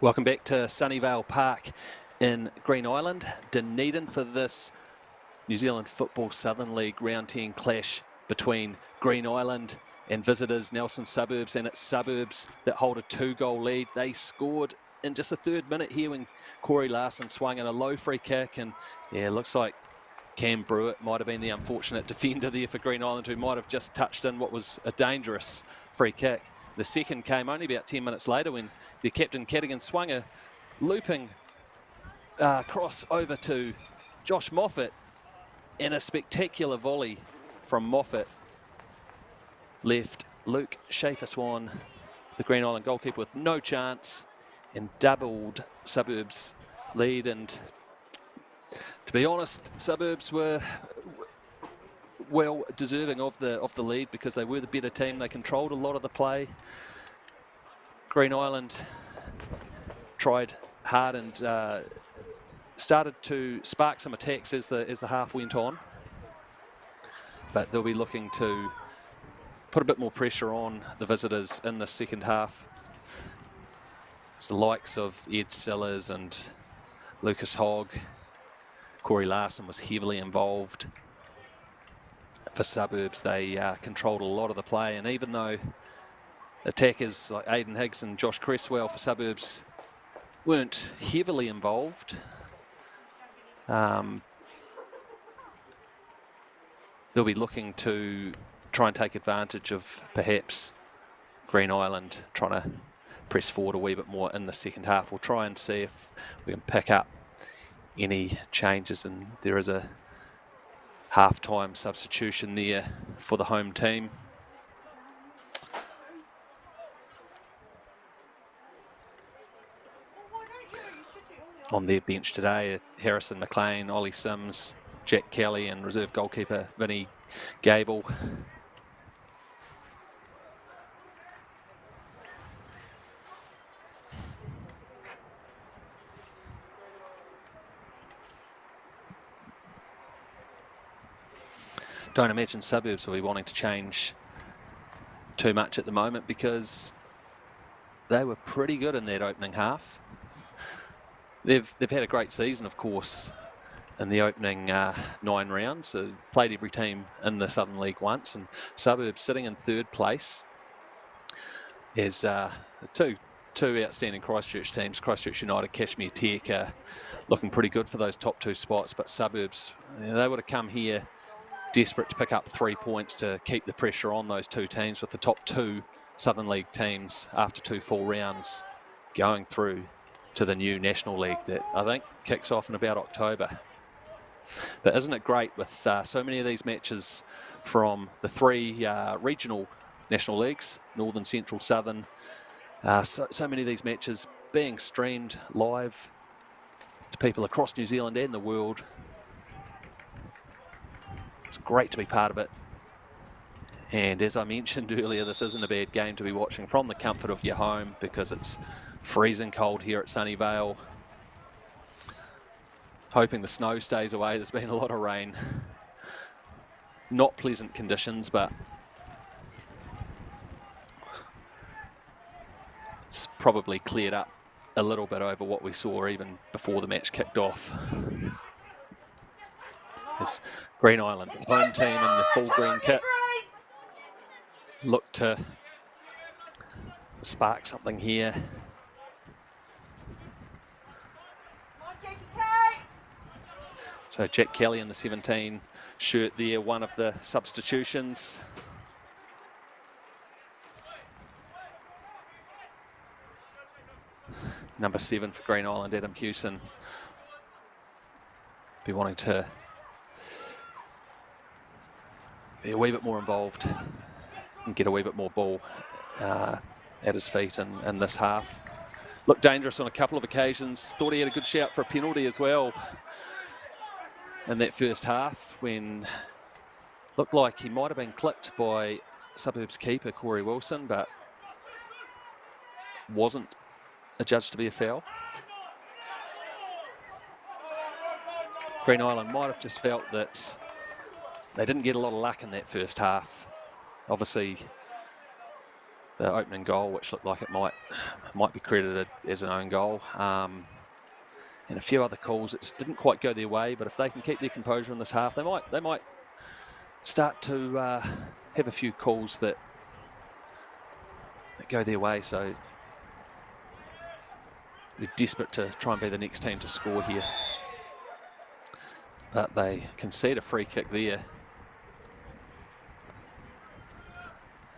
Welcome back to Sunnyvale Park in Green Island, Dunedin, for this New Zealand Football Southern League Round 10 clash between Green Island and visitors Nelson Suburbs, and it's Suburbs that hold a 2-goal lead. They scored in just the 3rd minute here when Corey Larson swung in a low free kick, and yeah, it looks like Cam Brewitt might have been the unfortunate defender there for Green Island, who might have just touched in what was a dangerous free kick. The second came only about 10 minutes later when the captain Cadogan swung a looping cross over to Josh Moffat, and a spectacular volley from Moffat left Luke Schaefer-Swan, the Green Island goalkeeper, with no chance and doubled Suburbs' lead. And to be honest, Suburbs were well deserving of the lead because they were the better team. They controlled a lot of the play. Green Island tried hard and started to spark some attacks as the half went on, but they'll be looking to put a bit more pressure on the visitors in the second half. It's the likes of Ed Sellers and Lucas Hogg. Corey Larson was heavily involved. For Suburbs, they controlled a lot of the play, and even though attackers like Aidan Higgs and Josh Cresswell for Suburbs weren't heavily involved, they'll be looking to try and take advantage of perhaps Green Island trying to press forward a wee bit more in the second half. We'll try and see if we can pick up any changes, and there is a half-time substitution there for the home team. On their bench today, Harrison McLean, Ollie Sims, Jack Kelly, and reserve goalkeeper Vinnie Gable. Don't imagine Suburbs will be wanting to change too much at the moment because they were pretty good in that opening half. They've had a great season, of course, in the opening 9 rounds. So played every team in the Southern League once, and Suburbs sitting in 3rd place is two outstanding Christchurch teams. Christchurch United, Kashmir Tech, looking pretty good for those top 2 spots, but Suburbs, they would have come here desperate to pick up 3 points to keep the pressure on those 2 teams, with the top 2 Southern League teams after 2 full rounds going through to the new National League that I think kicks off in about October. But isn't it great with so many of these matches from the 3 regional National Leagues, Northern, Central, Southern, so many of these matches being streamed live to people across New Zealand and the world. It's great to be part of it. And as I mentioned earlier, this isn't a bad game to be watching from the comfort of your home because it's freezing cold here at Sunnyvale. Hoping the snow stays away. There's been a lot of rain. Not pleasant conditions, but it's probably cleared up a little bit over what we saw even before the match kicked off. As Green Island, home team in the full green kit, look to spark something here. So Jack Kelly in the 17 shirt there, one of the substitutions. Number 7 for Green Island, Adam Hewson. Be wanting to be a wee bit more involved and get a wee bit more ball at his feet in this half. Looked dangerous on a couple of occasions. Thought he had a good shout for a penalty as well in that first half, when looked like he might have been clipped by Suburbs keeper Corey Wilson, but wasn't adjudged to be a foul. Green Island might have just felt that they didn't get a lot of luck in that first half. Obviously, the opening goal, which looked like it might be credited as an own goal, and a few other calls that just didn't quite go their way. But if they can keep their composure in this half, they might start to have a few calls that go their way. So they're desperate to try and be the next team to score here. But they concede a free kick there.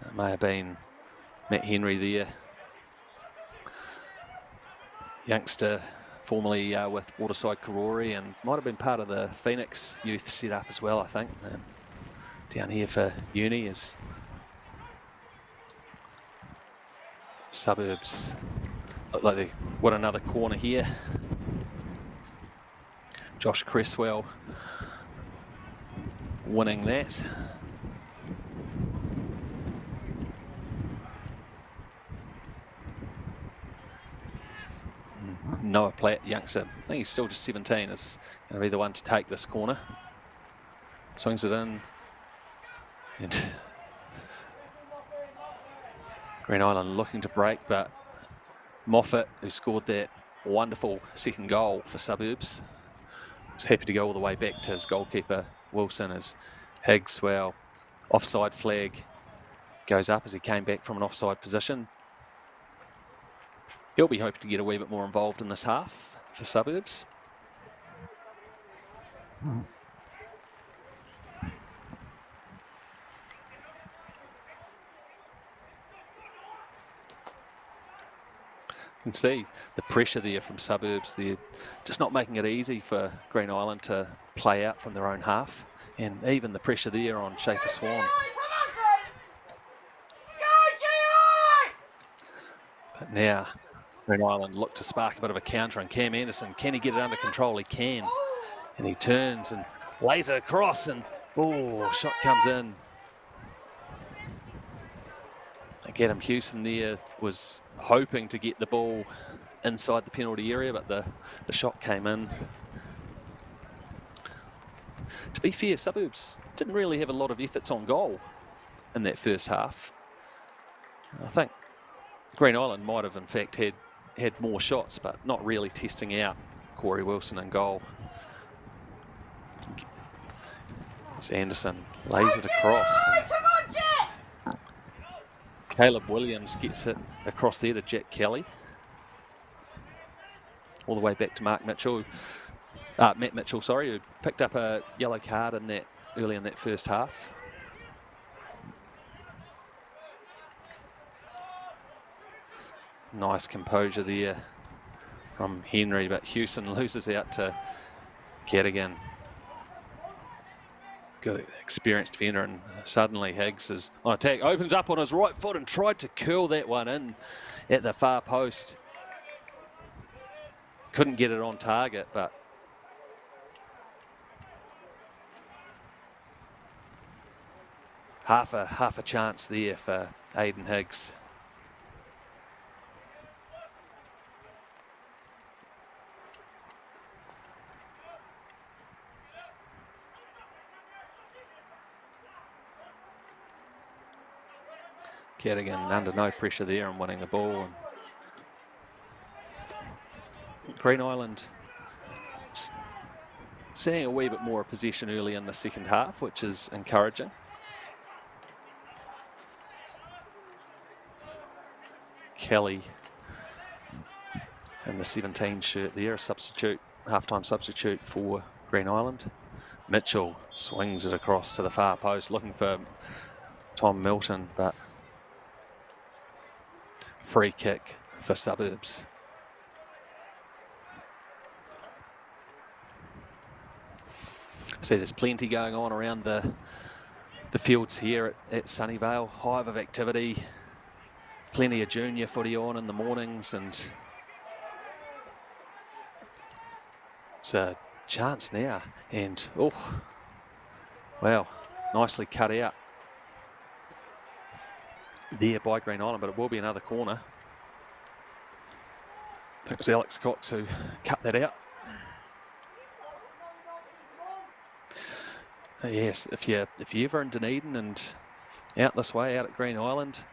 It may have been Matt Henry there. Youngster formerly with Waterside Karori, and might have been part of the Phoenix youth setup as well, I think. Down here for uni is Suburbs. Look like they got another corner here. Josh Cresswell winning that. Noah Platt, youngster, I think he's still just 17, is going to be the one to take this corner. Swings it in. And Green Island looking to break, but Moffat, who scored that wonderful second goal for Suburbs, is happy to go all the way back to his goalkeeper Wilson, as Higgs, well, offside flag goes up as he came back from an offside position. He'll be hoping to get a wee bit more involved in this half for Suburbs. You can see the pressure there from Suburbs. They're just not making it easy for Green Island to play out from their own half. And even the pressure there on Schaefer Swan. But now Green Island look to spark a bit of a counter, and Cam Anderson, can he get it under control? He can. And he turns and lays it across, and oh, shot comes in. I think Adam Hewson there was hoping to get the ball inside the penalty area, but the shot came in. To be fair, Suburbs didn't really have a lot of efforts on goal in that first half. I think Green Island might have in fact had more shots, but not really testing out Corey Wilson in goal. As Anderson lays it across. Caleb Williams gets it across there to Jack Kelly. All the way back to Matt Mitchell, sorry, who picked up a yellow card in that early in that first half. Nice composure there from Henry, but Hewson loses out to Cadigan. Good experienced defender, and suddenly Higgs is on attack, opens up on his right foot and tried to curl that one in at the far post. Couldn't get it on target, but half a chance there for Aiden Higgs. Cadigan under no pressure there and winning the ball. And Green Island seeing a wee bit more possession early in the second half, which is encouraging. Kelly in the 17 shirt there, a substitute, half-time substitute for Green Island. Mitchell swings it across to the far post, looking for Tom Milton, but free kick for Suburbs. See, there's plenty going on around the fields here at Sunnyvale. Hive of activity, plenty of junior footy on in the mornings, and it's a chance now. And oh, wow, nicely cut out there by Green Island, but it will be another corner. I think it was Alex Cox who cut that out. Yes, if you're ever in Dunedin and out this way, out at Green Island,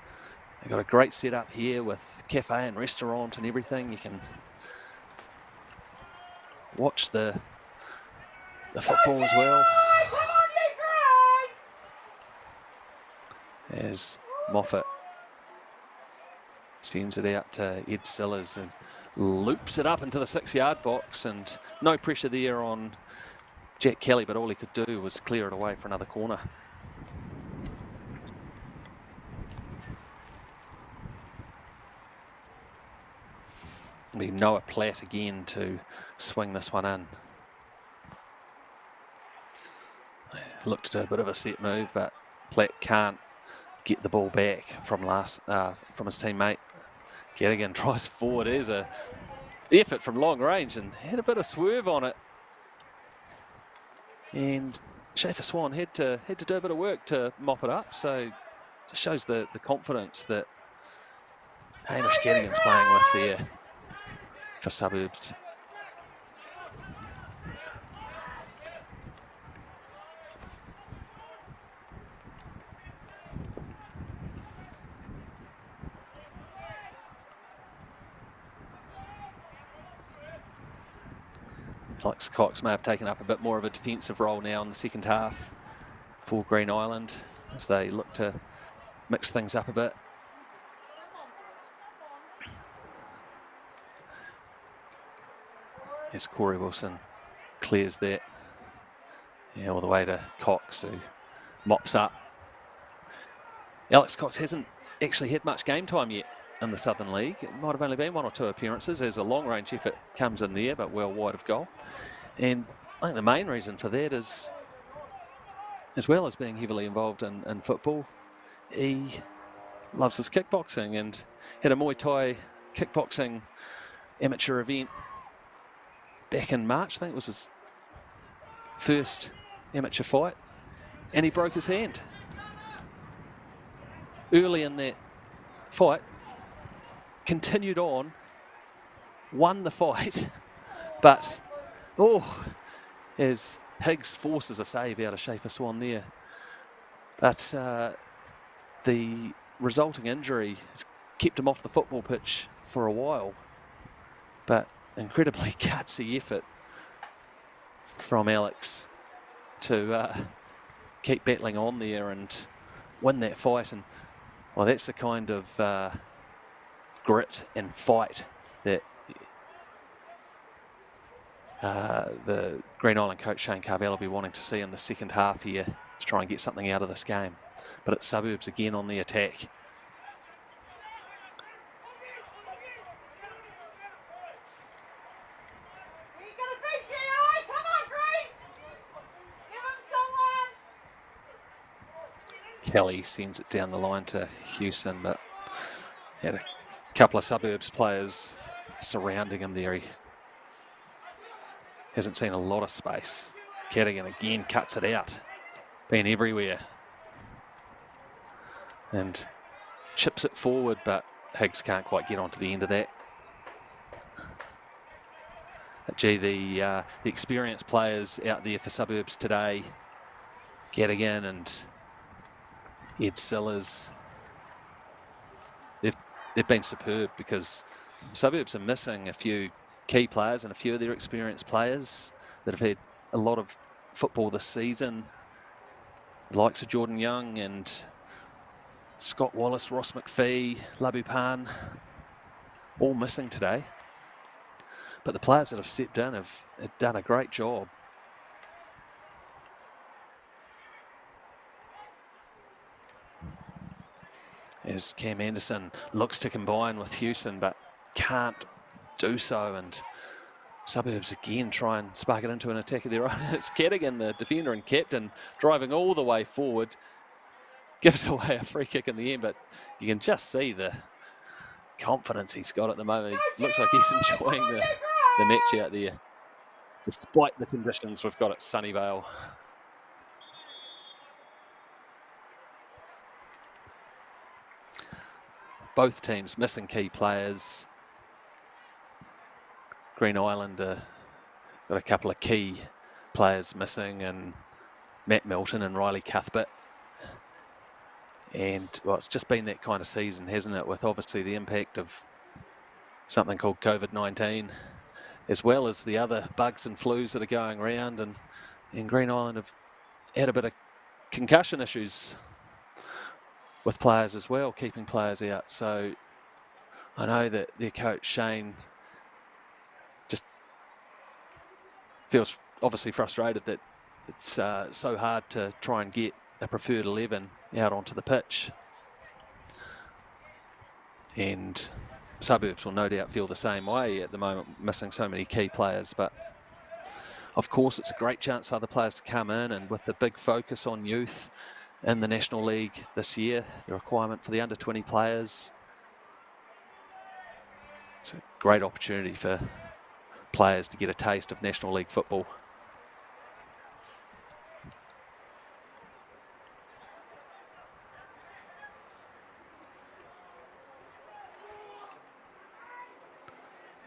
they've got a great setup here with cafe and restaurant and everything. You can watch the football as well. As Moffat sends it out to Ed Sillers and loops it up into the 6-yard box, and no pressure there on Jack Kelly, but all he could do was clear it away for another corner. It'll be Noah Platt again to swing this one in. Looked at a bit of a set move, but Platt can't get the ball back from his teammate. Gettigan tries forward. There's a effort from long range and had a bit of swerve on it. And Schaefer Swan had to do a bit of work to mop it up. So it just shows the confidence that Hamish Gettigan's playing with there for Suburbs. Alex Cox may have taken up a bit more of a defensive role now in the second half for Green Island as they look to mix things up a bit. As Corey Wilson clears that, all the way to Cox, who mops up. Alex Cox hasn't actually had much game time yet in the Southern League. It might have only been 1 or 2 appearances as a long-range effort comes in there, but well wide of goal. And I think the main reason for that is, as well as being heavily involved in football, he loves his kickboxing and had a Muay Thai kickboxing amateur event back in March. I think it was his first amateur fight, and he broke his hand early in that fight. Continued on, won the fight, but as Higgs forces a save out of Schaefer Swan there. But the resulting injury has kept him off the football pitch for a while. But incredibly gutsy effort from Alex to keep battling on there and win that fight. And well, that's the kind of grit and fight that the Green Island coach Shane Carvell will be wanting to see in the second half here to try and get something out of this game. But it's Suburbs again on the attack. Kelly sends it down the line to Hewson, but had a couple of Suburbs players surrounding him there. He hasn't seen a lot of space. Gettigan again cuts it out, been everywhere. And chips it forward, but Higgs can't quite get onto the end of that. But gee, the experienced players out there for Suburbs today, Gettigan and Ed Sillers, they've been superb, because Suburbs are missing a few key players and a few of their experienced players that have had a lot of football this season. The likes of Jordan Young and Scott Wallace, Ross McPhee, Labupan, all missing today. But the players that have stepped in have done a great job. As Cam Anderson looks to combine with Hewson, but can't do so. And Suburbs again try and spark it into an attack of their own. It's Cadigan, the defender and captain, driving all the way forward. Gives away a free kick in the end, but you can just see the confidence he's got at the moment. He looks like he's enjoying the match out there, despite the conditions we've got at Sunnyvale. Both teams missing key players. Green Island got a couple of key players missing, and Matt Milton and Riley Cuthbert. And, well, it's just been that kind of season, hasn't it, with obviously the impact of something called COVID-19, as well as the other bugs and flus that are going around. And Green Island have had a bit of concussion issues with players as well, keeping players out. So I know that their coach, Shane, just feels obviously frustrated that it's so hard to try and get a preferred 11 out onto the pitch. And Suburbs will no doubt feel the same way at the moment, missing so many key players. But of course, it's a great chance for other players to come in, and with the big focus on youth in the National League this year, the requirement for the under 20 players, it's a great opportunity for players to get a taste of National League football.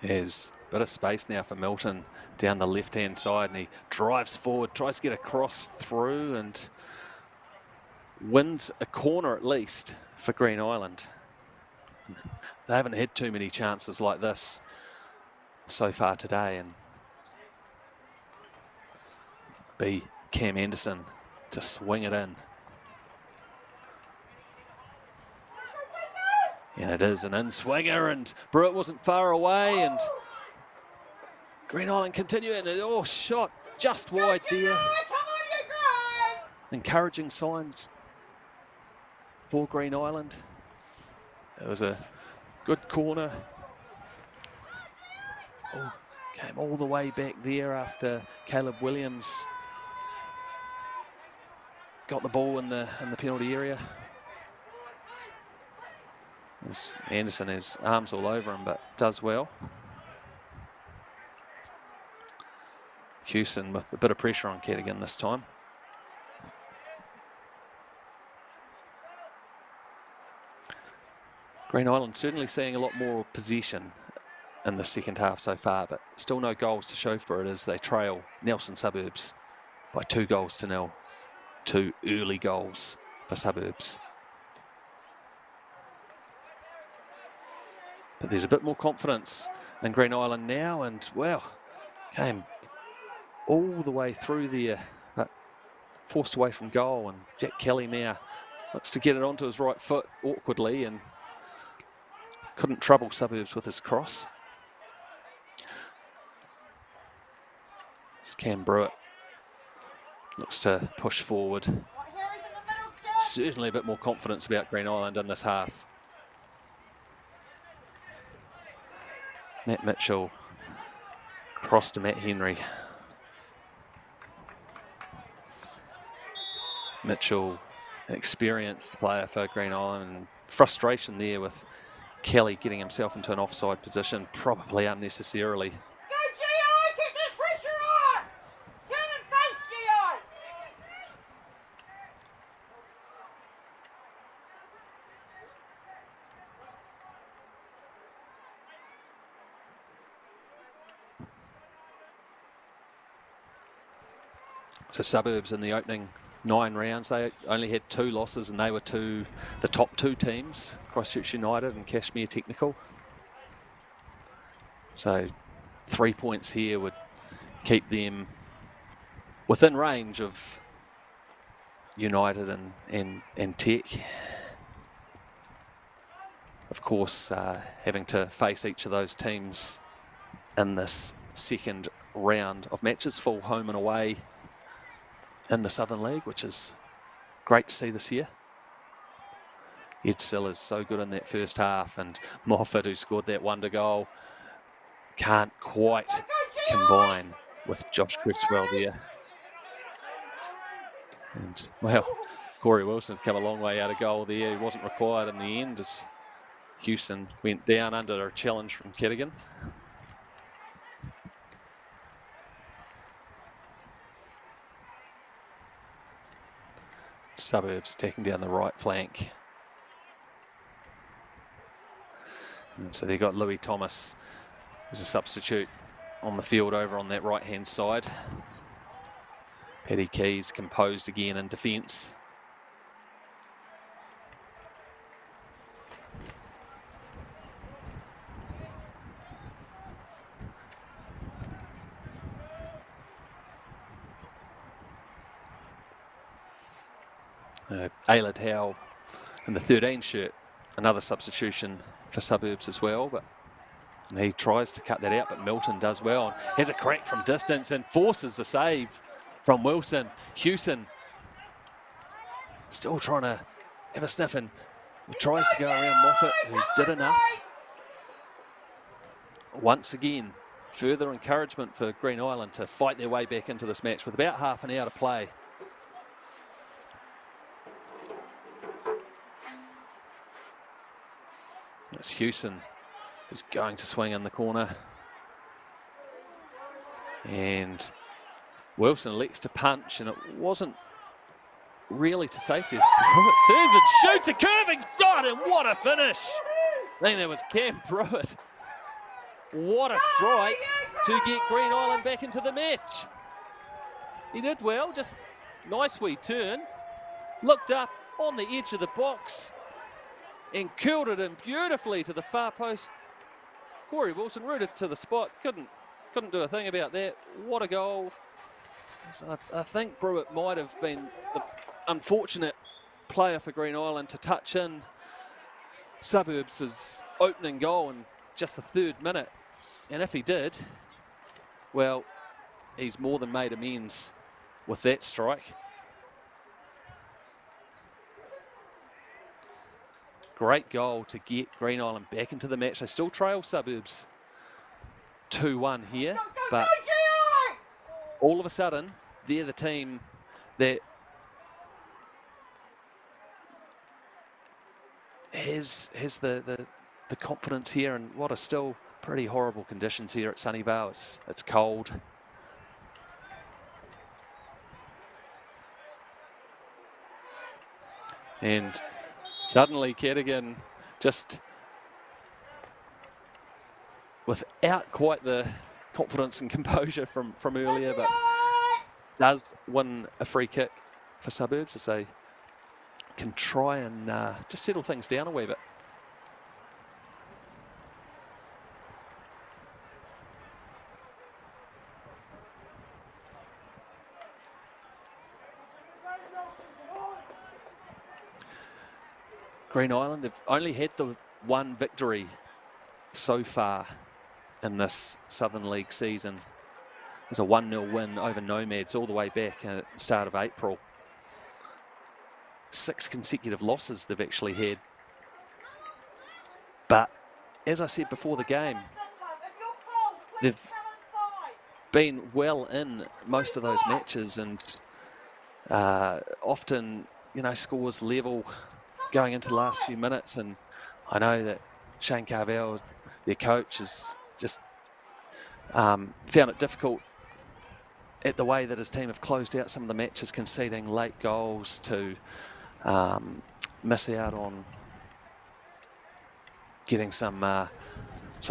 There's a bit of space now for Milton down the left-hand side, and he drives forward, tries to get a cross through, and wins a corner at least for Green Island. They haven't had too many chances like this so far today, and be Cam Anderson to swing it in. And it is an in-swinger, and Brewitt wasn't far away, and Green Island continuing, and oh, shot just wide there. Encouraging signs for Green Island. It was a good corner. Oh, came all the way back there after Caleb Williams got the ball in the penalty area. As Anderson has arms all over him, but does well. Hewson with a bit of pressure on Cadigan this time. Green Island certainly seeing a lot more possession in the second half so far, but still no goals to show for it as they trail Nelson Suburbs by 2-0. 2 early goals for Suburbs. But there's a bit more confidence in Green Island now, and wow, came all the way through there, but forced away from goal. And Jack Kelly now looks to get it onto his right foot awkwardly, and couldn't trouble Suburbs with his cross. It's Cam Brewitt looks to push forward. Certainly a bit more confidence about Green Island in this half. Matt Mitchell cross to Matt Henry. Mitchell, an experienced player for Green Island, and frustration there with Kelly getting himself into an offside position, probably unnecessarily. Go, Gio! Get that pressure on! Turn and face, Gio! So Suburbs in the opening 9 rounds, they only had 2 losses, and they were to the top 2 teams, Christchurch United and Cashmere Technical. So 3 points here would keep them within range of United and Tech. Of course, having to face each of those teams in this second round of matches, full home and away in the Southern League, which is great to see this year. Ed Sill is so good in that first half, and Moffat, who scored that wonder goal, can't quite combine with Josh Cresswell there. And, well, Corey Wilson come a long way out of goal there. He wasn't required in the end as Houston went down under a challenge from Cadogan. Suburbs attacking down the right flank. And so they've got Louis Thomas as a substitute on the field over on that right-hand side. Paddy Keys composed again in defence. Aylard Howe in the 13 shirt, another substitution for Suburbs as well, but he tries to cut that out, but Milton does well. And has a crack from distance and forces the save from Wilson. Hewson still trying to have a sniff and tries to go around Moffat, who did enough. Once again, further encouragement for Green Island to fight their way back into this match with about half an hour to play. It's Hewson who's going to swing in the corner. And Wilson elects to punch, and it wasn't really to safety as Pruitt turns and shoots a curving shot, and what a finish! I think that was Cam Pruitt. What a strike to get Green Island back into the match. He did well, just nice wee turn. Looked up on the edge of the box and curled it in beautifully to the far post. Corey Wilson rooted to the spot, couldn't do a thing about that. What a goal. So I think Pruitt might have been the unfortunate player for Green Island to touch in Suburbs' opening goal in just the 3rd minute. And if he did, well, he's more than made amends with that strike. Great goal to get Green Island back into the match. They still trail Suburbs 2-1 here, but all of a sudden, they're the team that has the confidence here in what are still pretty horrible conditions here at Sunnyvale. It's cold. And suddenly Cadogan, just without quite the confidence and composure from earlier, but does win a free kick for Suburbs as they can try and just settle things down a wee bit. Green Island, they've only had the one victory so far in this Southern League season. It was a 1-0 win over Nomads all the way back at the start of April. 6 consecutive losses they've actually had. But as I said before the game, they've been well in most of those matches, and often, you know, scores level going into the last few minutes. And I know that Shane Carvell, their coach, has just found it difficult at the way that his team have closed out some of the matches, conceding late goals to miss out on getting some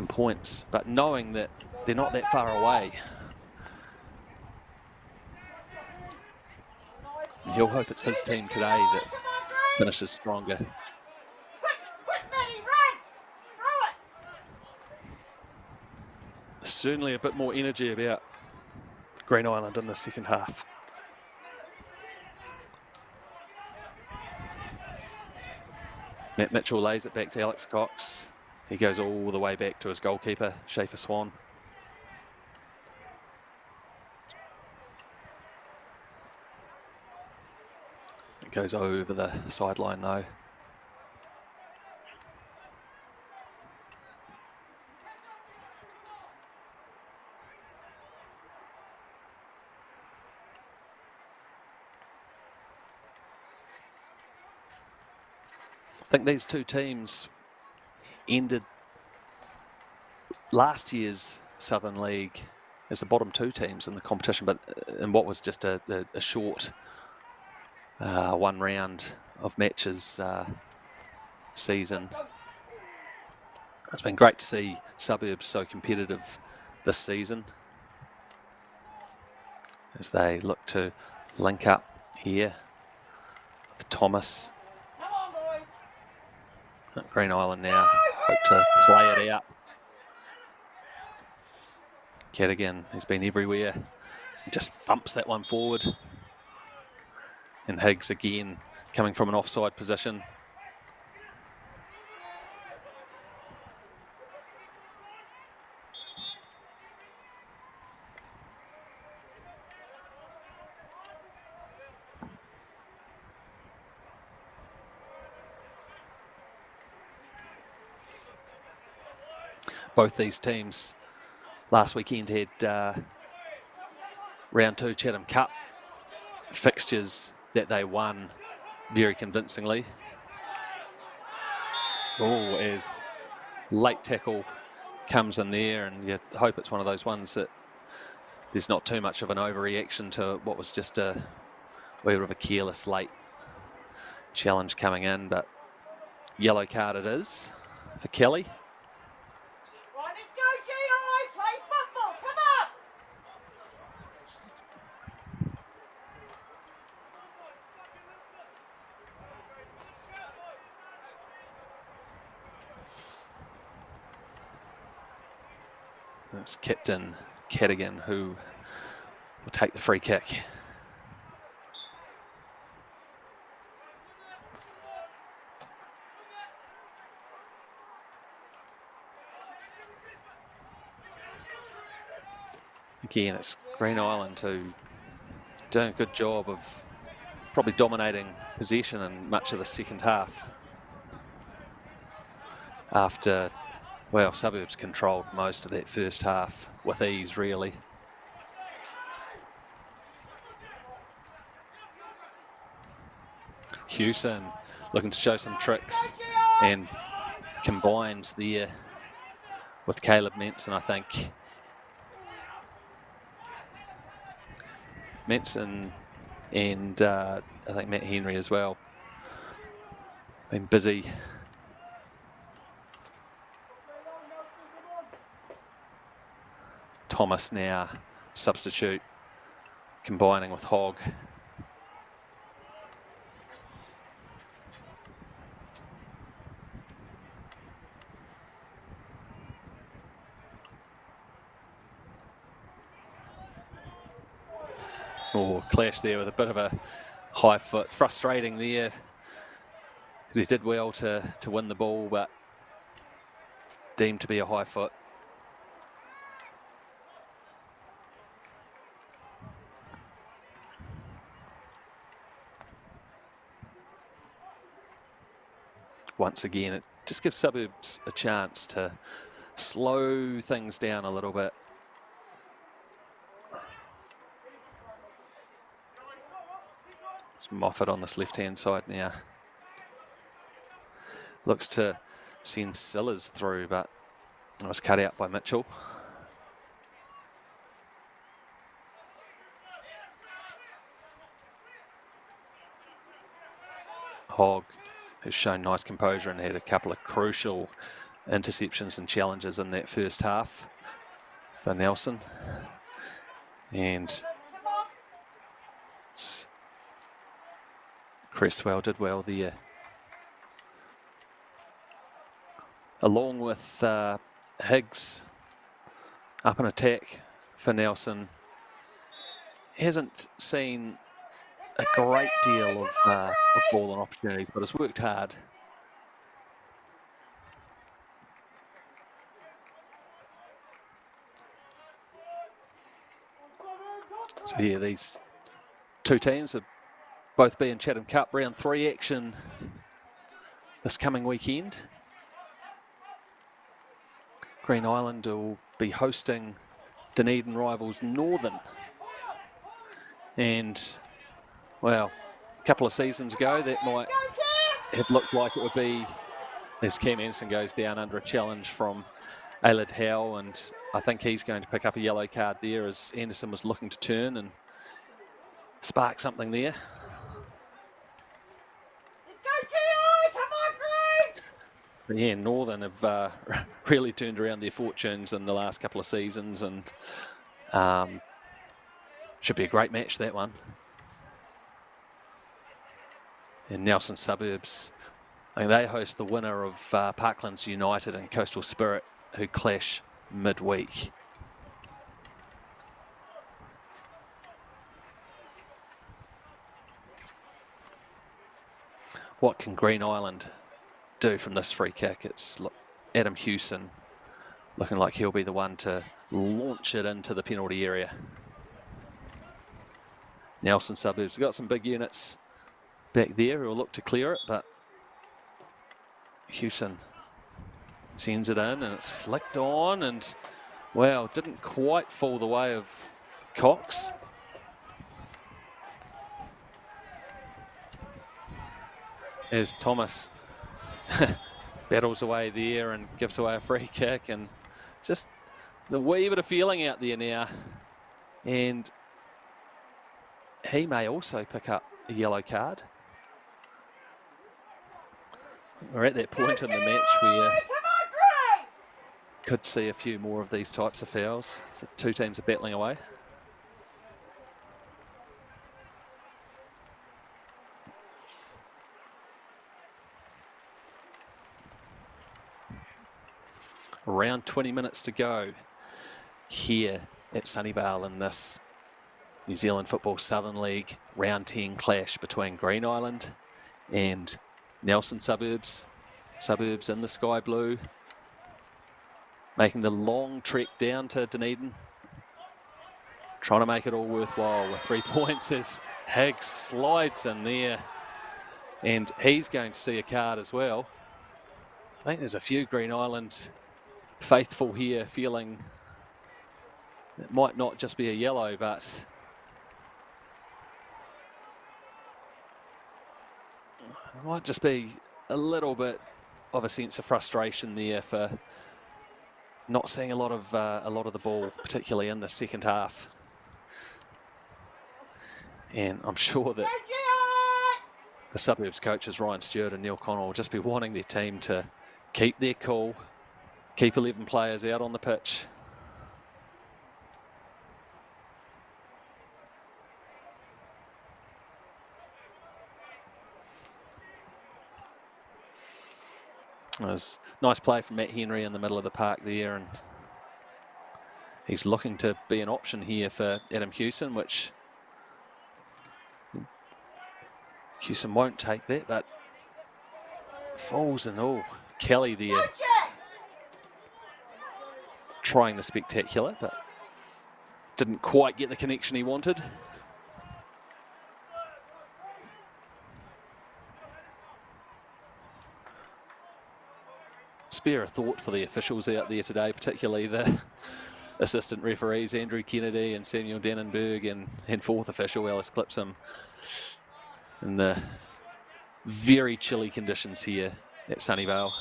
points, but knowing that they're not that far away, he'll hope it's his team today that finishes stronger. certainly a bit more energy about Green Island in the second half. Matt Mitchell lays it back to Alex Cox. He goes all the way back to his goalkeeper, Schaefer Swan. It goes over the sideline though. I think these two teams ended last year's Southern League as the bottom two teams in the competition, but in what was just a short one round of matches season. It's been great to see Suburbs so competitive this season as they look to link up here with Thomas. Green Island now hope to play it out. Cadigan, he's been everywhere. He just thumps that one forward. And Higgs again coming from an offside position. Both these teams last weekend had round 2 Chatham Cup fixtures that they won very convincingly. Oh, as late tackle comes in there, and you hope it's one of those ones that there's not too much of an overreaction to what was just a bit of a careless late challenge coming in, but yellow card it is for Kelly. It's Captain Cadigan who will take the free kick. Again, it's Green Island who doing a good job of probably dominating possession in much of the second half. After, well, Suburbs controlled most of that first half with ease, really. Hewson looking to show some tricks and combines there with Caleb Menson, I think. Menson and I think Matt Henry as well. Been busy. Thomas now substitute, combining with Hogg. Oh, clash there with a bit of a high foot. Frustrating there, because he did well to win the ball, but deemed to be a high foot. Once again, it just gives Suburbs a chance to slow things down a little bit. It's Moffat on this left-hand side now. Looks to send Sillars through, but it was cut out by Mitchell. Hogg, who's shown nice composure and had a couple of crucial interceptions and challenges in that first half for Nelson. And Cresswell did well there. Along with Higgs Up an attack for Nelson. Hasn't seen a great deal of ball and opportunities, but has worked hard. So yeah, these two teams will both be in Chatham Cup round 3 action this coming weekend. Green Island will be hosting Dunedin rivals Northern. And, well, a couple of seasons ago, that might have looked like it would be, as Cam Anderson goes down under a challenge from Aylid Howe, and I think he's going to pick up a yellow card there as Anderson was looking to turn and spark something there. But yeah, Northern have really turned around their fortunes in the last couple of seasons, and should be a great match, that one. And Nelson Suburbs, I think they host the winner of Parklands United and Coastal Spirit, who clash midweek. What can Green Island do from this free kick? It's Adam Hewson looking like he'll be the one to launch it into the penalty area. Nelson Suburbs have got some big units back there who will look to clear it, but Hewson sends it in and it's flicked on, and well, didn't quite fall the way of Cox. As Thomas battles away there and gives away a free kick, and just a wee bit of feeling out there now. And he may also pick up a yellow card. We're at that point in the match where could see a few more of these types of fouls. So two teams are battling away. Around 20 minutes to go here at Sunnyvale in this New Zealand Football Southern League round 10 clash between Green Island and Nelson Suburbs. Suburbs in the sky blue, making the long trek down to Dunedin, trying to make it all worthwhile with 3 points as Higgs slides in there, and he's going to see a card as well. I think there's a few Green Island faithful here feeling it might not just be a yellow, but it might just be a little bit of a sense of frustration there for not seeing a lot of the ball, particularly in the second half. And I'm sure that the Suburbs coaches Ryan Stewart and Neil Connell will just be wanting their team to keep their cool, keep 11 players out on the pitch. It was a nice play from Matt Henry in the middle of the park there, and he's looking to be an option here for Adam Hewson, which Hewson won't take that, but falls, and oh, Kelly there trying the spectacular, but didn't quite get the connection he wanted. Spare a thought for the officials out there today, particularly the assistant referees Andrew Kennedy and Samuel Dannenberg, and fourth official Alice Clipsome, in the very chilly conditions here at Sunnyvale.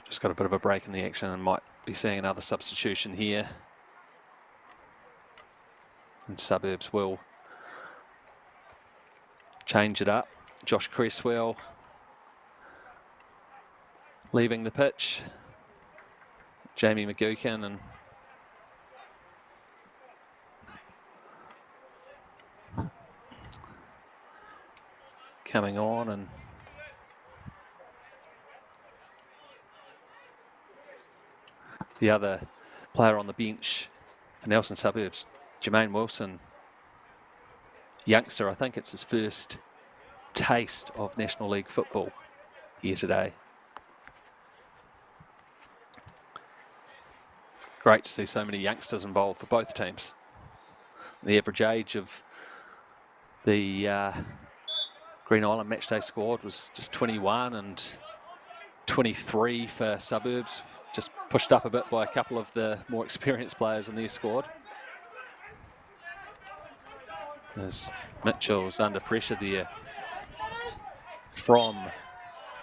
Just got a bit of a break in the action and might be seeing another substitution here. And Suburbs will change it up. Josh Cresswell leaving the pitch. Jamie McGukin and coming on, and the other player on the bench for Nelson Suburbs, Jermaine Wilson, youngster. I think it's his first taste of National League football here today. Great to see so many youngsters involved for both teams. The average age of the Green Island matchday squad was just 21, and 23 for Suburbs, just pushed up a bit by a couple of the more experienced players in their squad. As Mitchell's under pressure there from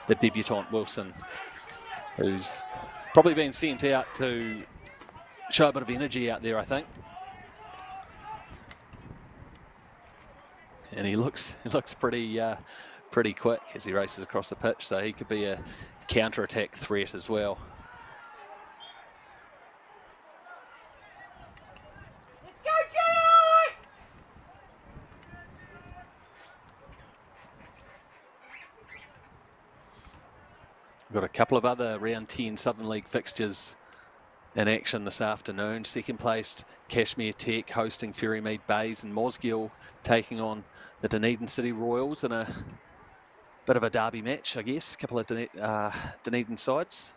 the debutant Wilson, who's probably been sent out to show a bit of energy out there, I think. And he looks pretty quick as he races across the pitch, so he could be a counter-attack threat as well. Let's go, Joey! We've got a couple of other round 10 Southern League fixtures in action this afternoon. Second placed Cashmere Tech hosting Ferrymead Bays, and Mosgiel taking on the Dunedin City Royals in a bit of a derby match, I guess. A couple of Dunedin sides.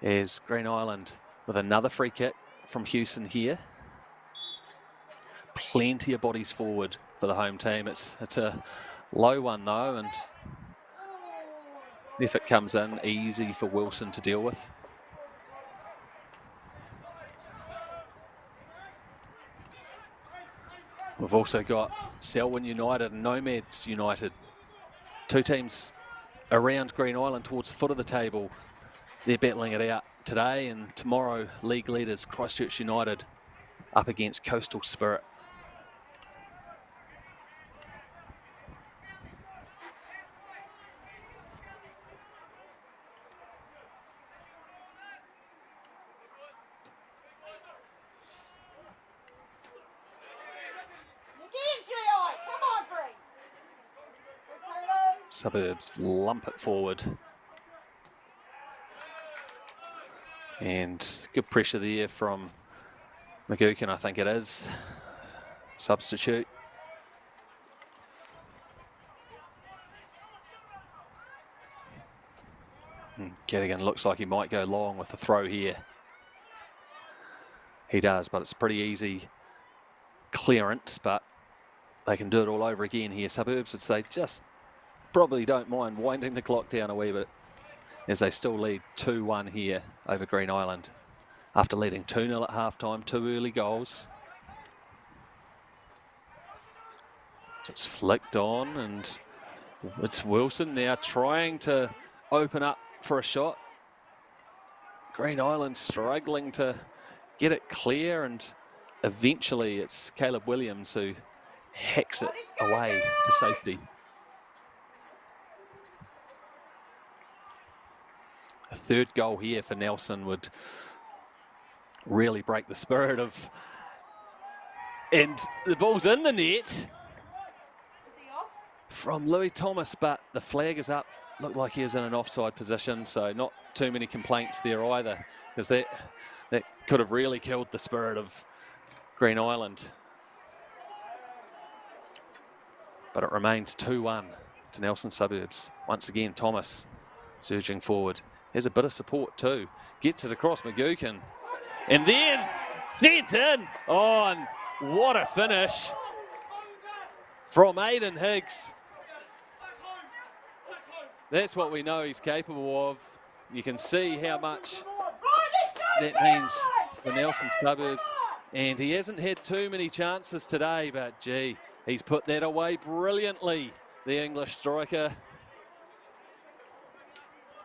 As Green Island with another free kick from Hewson here. Plenty of bodies forward for the home team. It's a low one though, and if it comes in, easy for Wilson to deal with. We've also got Selwyn United and Nomads United. Two teams around Green Island towards the foot of the table. They're battling it out today, and tomorrow league leaders Christchurch United up against Coastal Spirit. Suburbs lump it forward. And good pressure there from McGukin, I think it is. Substitute. Gettigan looks like he might go long with the throw here. He does, but it's pretty easy clearance, but they can do it all over again here. Suburbs, it's they just probably don't mind winding the clock down a wee bit as they still lead 2-1 here over Green Island after leading 2-0 at halftime. 2 early goals. So it's flicked on, and it's Wilson now trying to open up for a shot. Green Island struggling to get it clear, and eventually it's Caleb Williams who hacks it away to safety. A third goal here for Nelson would really break the spirit of... And the ball's in the net from Louis Thomas, but the flag is up. Looked like he was in an offside position, so not too many complaints there either, because that could have really killed the spirit of Green Island. But it remains 2-1 to Nelson Suburbs. Once again, Thomas surging forward. Has a bit of support too. Gets it across McGukin. And then sent in on. What a finish from Aiden Higgs. That's what we know he's capable of. You can see how much that means for Nelson Suburbs. And he hasn't had too many chances today, but gee, he's put that away brilliantly, the English striker.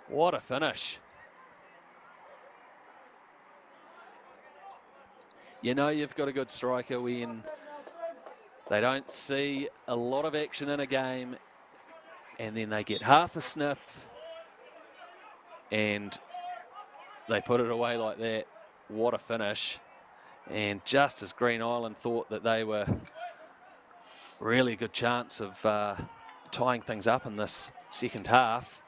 What a finish. You know you've got a good striker when they don't see a lot of action in a game and then they get half a sniff and they put it away like that. What a finish. And just as Green Island thought that they were really good chance of tying things up in this second half.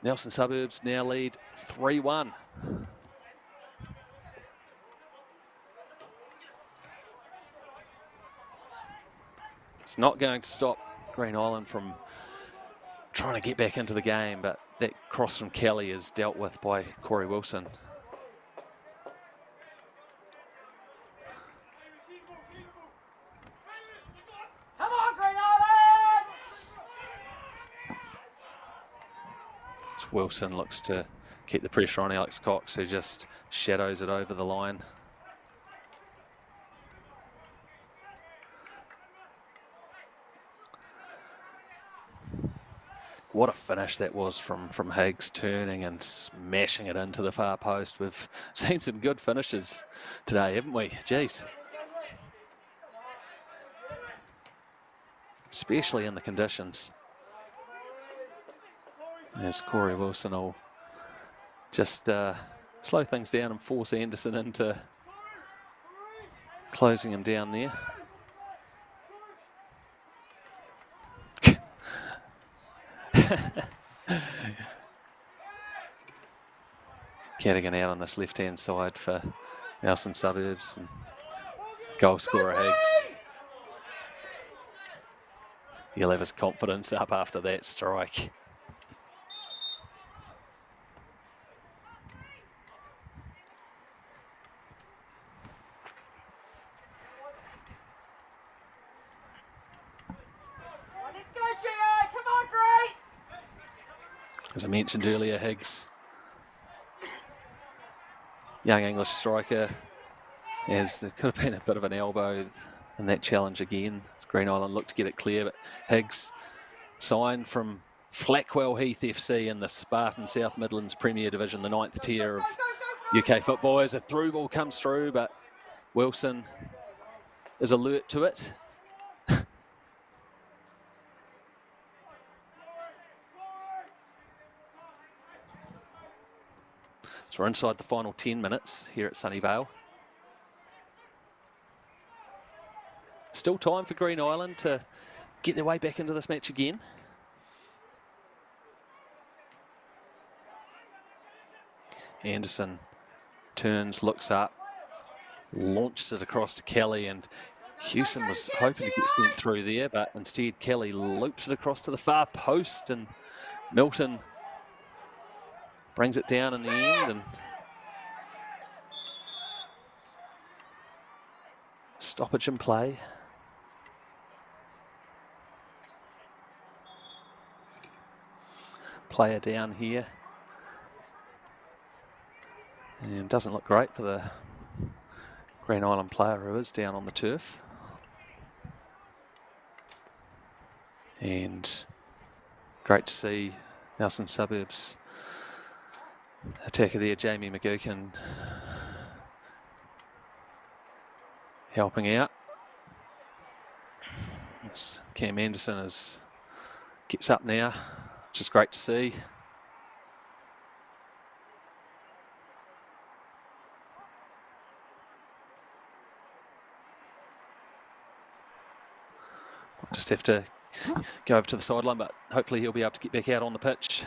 Nelson Suburbs now lead 3-1. It's not going to stop Green Island from trying to get back into the game, but that cross from Kelly is dealt with by Corey Wilson. Come on, Green Island! Wilson looks to keep the pressure on Alex Cox, who just shadows it over the line. What a finish that was from Higgs, turning and smashing it into the far post. We've seen some good finishes today, haven't we? Jeez. Especially in the conditions. As Corey Wilson will just slow things down and force Anderson into closing him down there. Cadigan out on this left-hand side for Nelson Suburbs, and goal scorer Higgs. He'll have his confidence up after that strike. Let's go, Gio! Come on, Green! As I mentioned earlier, Higgs, young English striker, as there could have been a bit of an elbow in that challenge again. Green Island looked to get it clear, but Higgs signed from Flackwell Heath FC in the Spartan South Midlands Premier Division, the 9th tier of UK football. As a through ball comes through, but Wilson is alert to it. So we're inside the final 10 minutes here at Sunnyvale. Still time for Green Island to get their way back into this match again. Anderson turns, looks up, launches it across to Kelly, and Hewson was hoping to get sent through there, but instead Kelly loops it across to the far post, and Milton brings it down in the end, and stoppage in play. Player down here, and doesn't look great for the Green Island player who is down on the turf. And great to see Nelson Suburbs attacker there, Jamie McGukin, helping out. As Cam Anderson gets up now, which is great to see. I'll just have to go over to the sideline, but hopefully he'll be able to get back out on the pitch.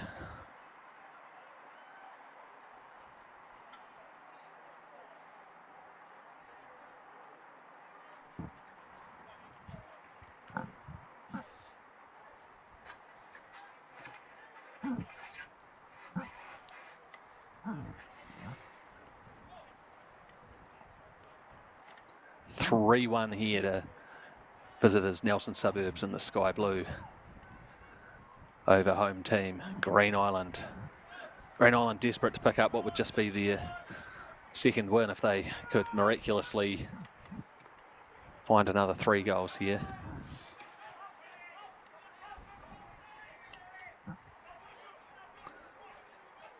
(3-1) here to visitors Nelson Suburbs in the sky blue over home team Green Island. Green Island desperate to pick up what would just be their second win if they could miraculously find another 3 goals here.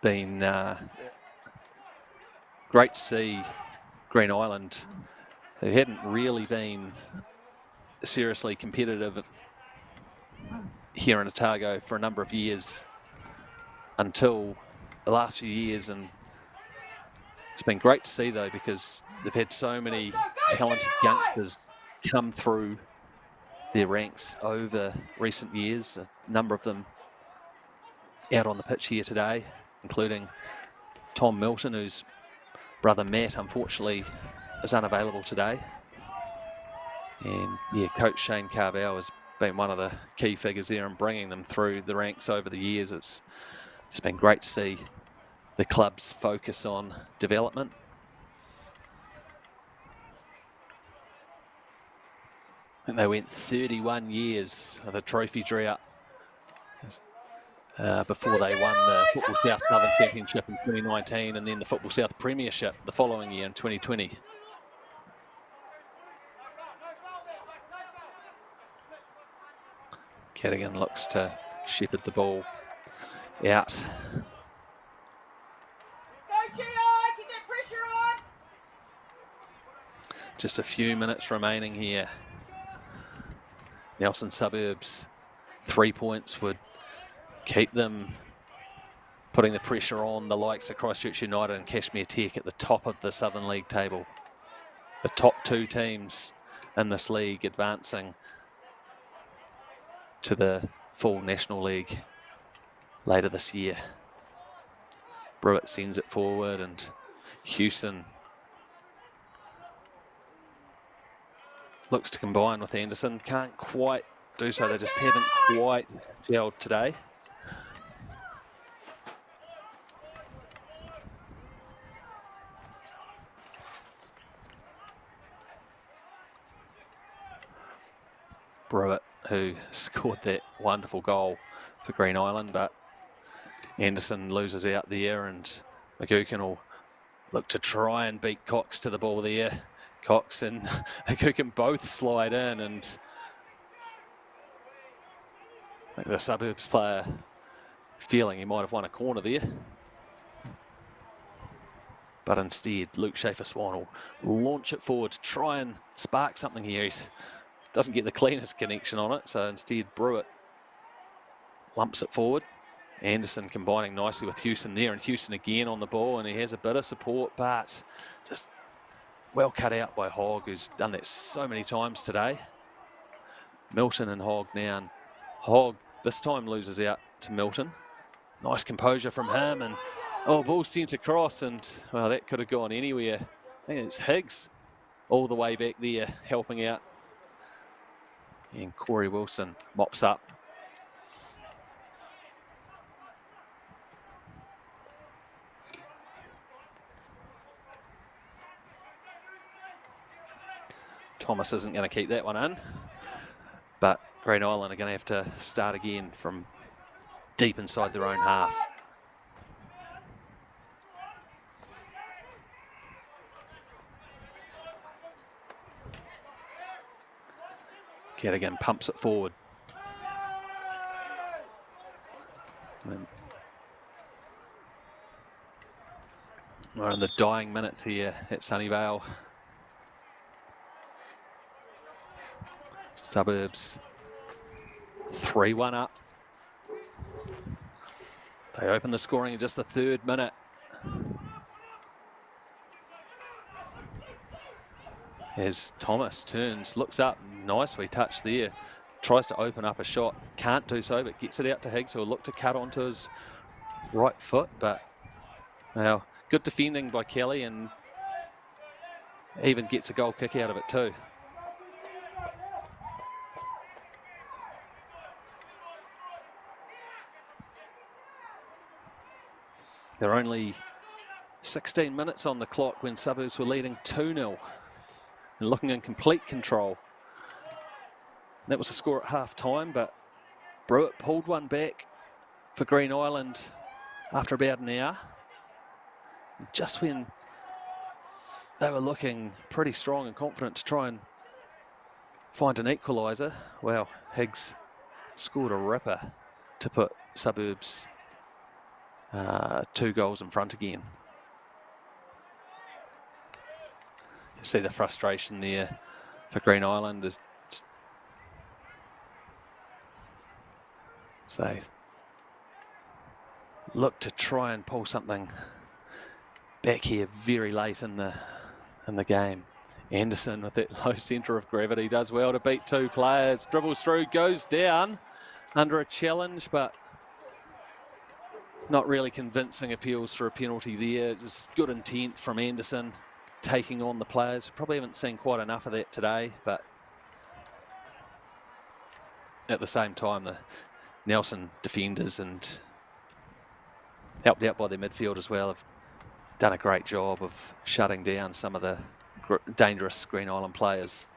Been great to see Green Island, who hadn't really been seriously competitive here in Otago for a number of years until the last few years, and it's been great to see though, because they've had so many talented youngsters come through their ranks over recent years. A number of them out on the pitch here today, including Tom Milton, whose brother Matt unfortunately is unavailable today. And yeah, Coach Shane Carvel has been one of the key figures there in bringing them through the ranks over the years. It's just been great to see the club's focus on development. I think they went 31 years of the trophy drought before they won the Football South Southern Championship in 2019 and then the Football South Premiership the following year in 2020. Cadigan looks to shepherd the ball out. Just a few minutes remaining here. Nelson Suburbs, 3 points would keep them putting the pressure on the likes of Christchurch United and Cashmere Tech at the top of the Southern League table. The top 2 teams in this league advancing to the full National League later this year. Brewitt sends it forward and Hewson looks to combine with Anderson. Can't quite do so. They just haven't quite gelled today. Brewitt, who scored that wonderful goal for Green Island, but Anderson loses out there and McGuckin will look to try and beat Cox to the ball there. Cox and McGuckin both slide in, and I think the Suburbs player feeling he might have won a corner there. But instead, Luke Schaefer-Swan will launch it forward to try and spark something here. He doesn't get the cleanest connection on it, so instead Brewitt lumps it forward. Anderson combining nicely with Hewson there, and Hewson again on the ball, and he has a bit of support, but just well cut out by Hogg, who's done that so many times today. Milton and Hogg now, and Hogg this time loses out to Milton. Nice composure from him, and ball sent across, and well, that could have gone anywhere. I think it's Higgs all the way back there helping out. And Corey Wilson mops up. Thomas isn't going to keep that one in, but Green Island are going to have to start again from deep inside their own half. Cadigan pumps it forward. We're in the dying minutes here at Sunnyvale. Suburbs 3-1 up. They open the scoring in just the 3rd minute. As Thomas turns, looks up, nicely touched there. Tries to open up a shot, can't do so, but gets it out to Higgs, who will look to cut onto his right foot. But well, good defending by Kelly, and even gets a goal kick out of it too. There are only 16 minutes on the clock when Suburbs were leading 2-0 and looking in complete control. That was the score at half time, but Brewitt pulled one back for Green Island after about an hour. Just when they were looking pretty strong and confident to try and find an equaliser, well, Higgs scored a ripper to put Suburbs 2 goals in front again. You see the frustration there for Green Island as they look to try and pull something back here very late in the game. Anderson with that low centre of gravity does well to beat two players. Dribbles through, goes down under a challenge, but not really convincing appeals for a penalty there. It was good intent from Anderson taking on the players. Probably haven't seen quite enough of that today, but at the same time, the Nelson defenders and helped out by their midfield as well have done a great job of shutting down some of the dangerous Green Island players.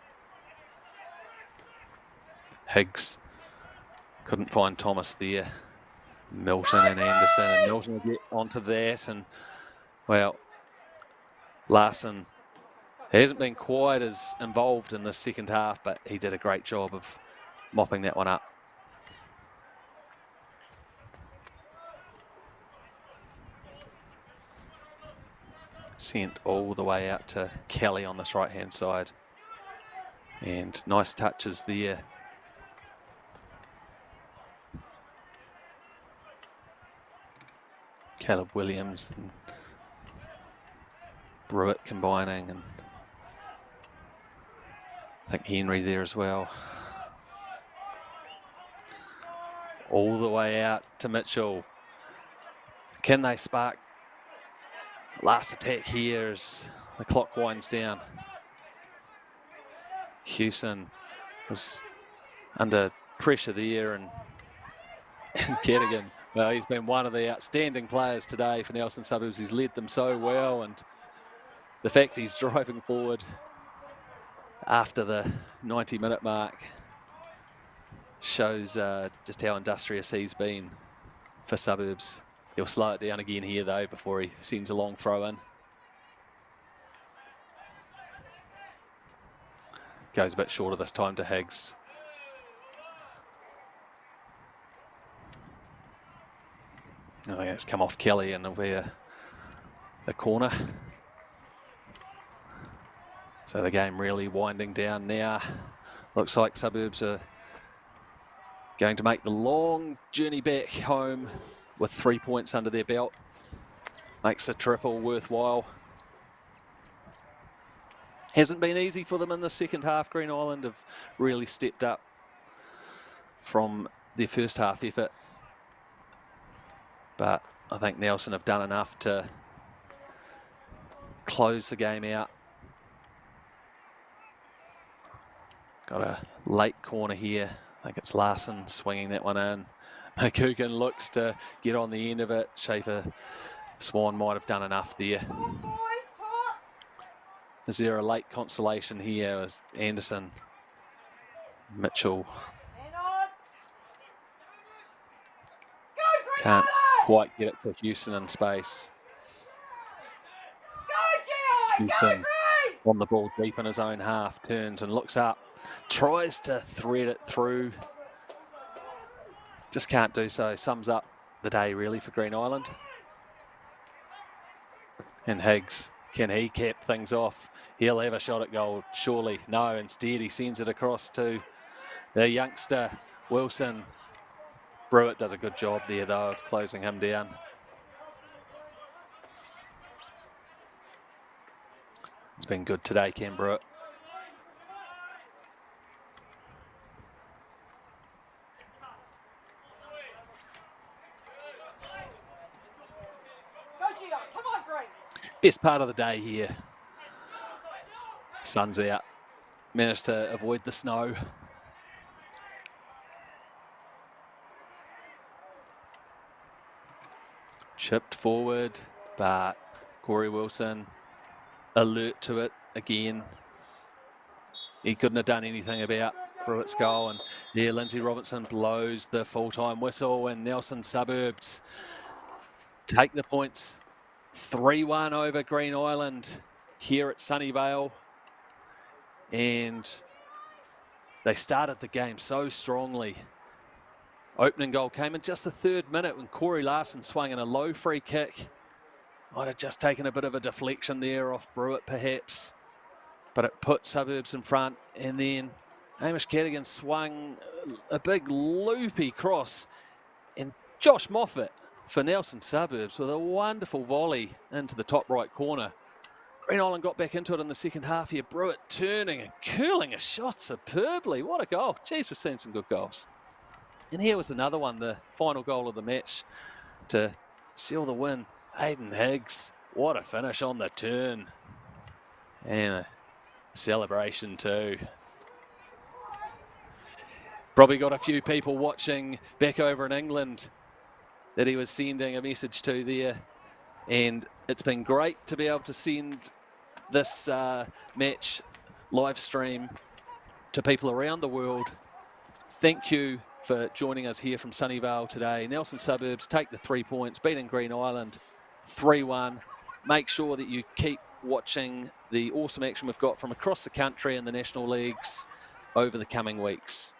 Higgs couldn't find Thomas there. Milton and Anderson, and Milton will get onto that, and well, Larson hasn't been quite as involved in the second half, but he did a great job of mopping that one up. Sent all the way out to Kelly on this right-hand side. And nice touches there. Caleb Williams and Brewitt combining, and I think Henry there as well. All the way out to Mitchell. Can they spark? Last attack here as the clock winds down. Hewson was under pressure there, and Kettigan, well, he's been one of the outstanding players today for Nelson Suburbs. He's led them so well, and the fact he's driving forward after the 90-minute mark shows just how industrious he's been for Suburbs. He'll slow it down again here, though, before he sends a long throw in. Goes a bit shorter this time to Higgs. I think it's come off Kelly, and it'll be a corner. So the game really winding down now. Looks like Suburbs are going to make the long journey back home with 3 points under their belt. Makes the triple worthwhile. Hasn't been easy for them in the second half. Green Island have really stepped up from their first half effort. But I think Nelson have done enough to close the game out. Got a late corner here. I think it's Larson swinging that one in. McCugan looks to get on the end of it. Schaefer Swan might have done enough there. Is there a late consolation here as Anderson, Mitchell can't quite get it to Houston in space. Houston on the ball deep in his own half, turns and looks up, tries to thread it through. Just can't do so. Sums up the day really for Green Island. And Higgs, can he cap things off? He'll have a shot at goal, surely. No, instead he sends it across to the youngster, Wilson. Brewitt does a good job there, though, of closing him down. It's been good today, Cam Brewitt. Best part of the day here. Sun's out. Managed to avoid the snow. Chipped forward, but Corey Wilson alert to it again. He couldn't have done anything about Brewitt's goal, and yeah, Lindsay Robinson blows the full-time whistle, and Nelson Suburbs take the points. 3-1 over Green Island here at Sunnyvale, and they started the game so strongly. Opening goal came in just the 3rd minute when Corey Larson swung in a low free kick. Might have just taken a bit of a deflection there off Brewitt perhaps, but it put Suburbs in front, and then Hamish Cadigan swung a big loopy cross, and Josh Moffat for Nelson Suburbs with a wonderful volley into the top right corner. Green Island got back into it in the second half here. Brewitt turning and curling a shot superbly. What a goal. Jeez, we've seen some good goals. And here was another one, the final goal of the match to seal the win. Hayden Higgs, what a finish on the turn. And a celebration too. Probably got a few people watching back over in England that he was sending a message to there. And it's been great to be able to send this match live stream to people around the world. Thank you for joining us here from Sunnyvale today. Nelson Suburbs take the 3 points, beating Green Island 3-1. Make sure that you keep watching the awesome action we've got from across the country and the national leagues over the coming weeks.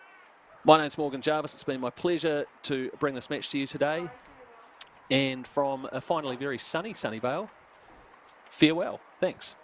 My name's Morgan Jarvis. It's been my pleasure to bring this match to you today. And from a finally very sunny Sunnyvale, farewell. Thanks.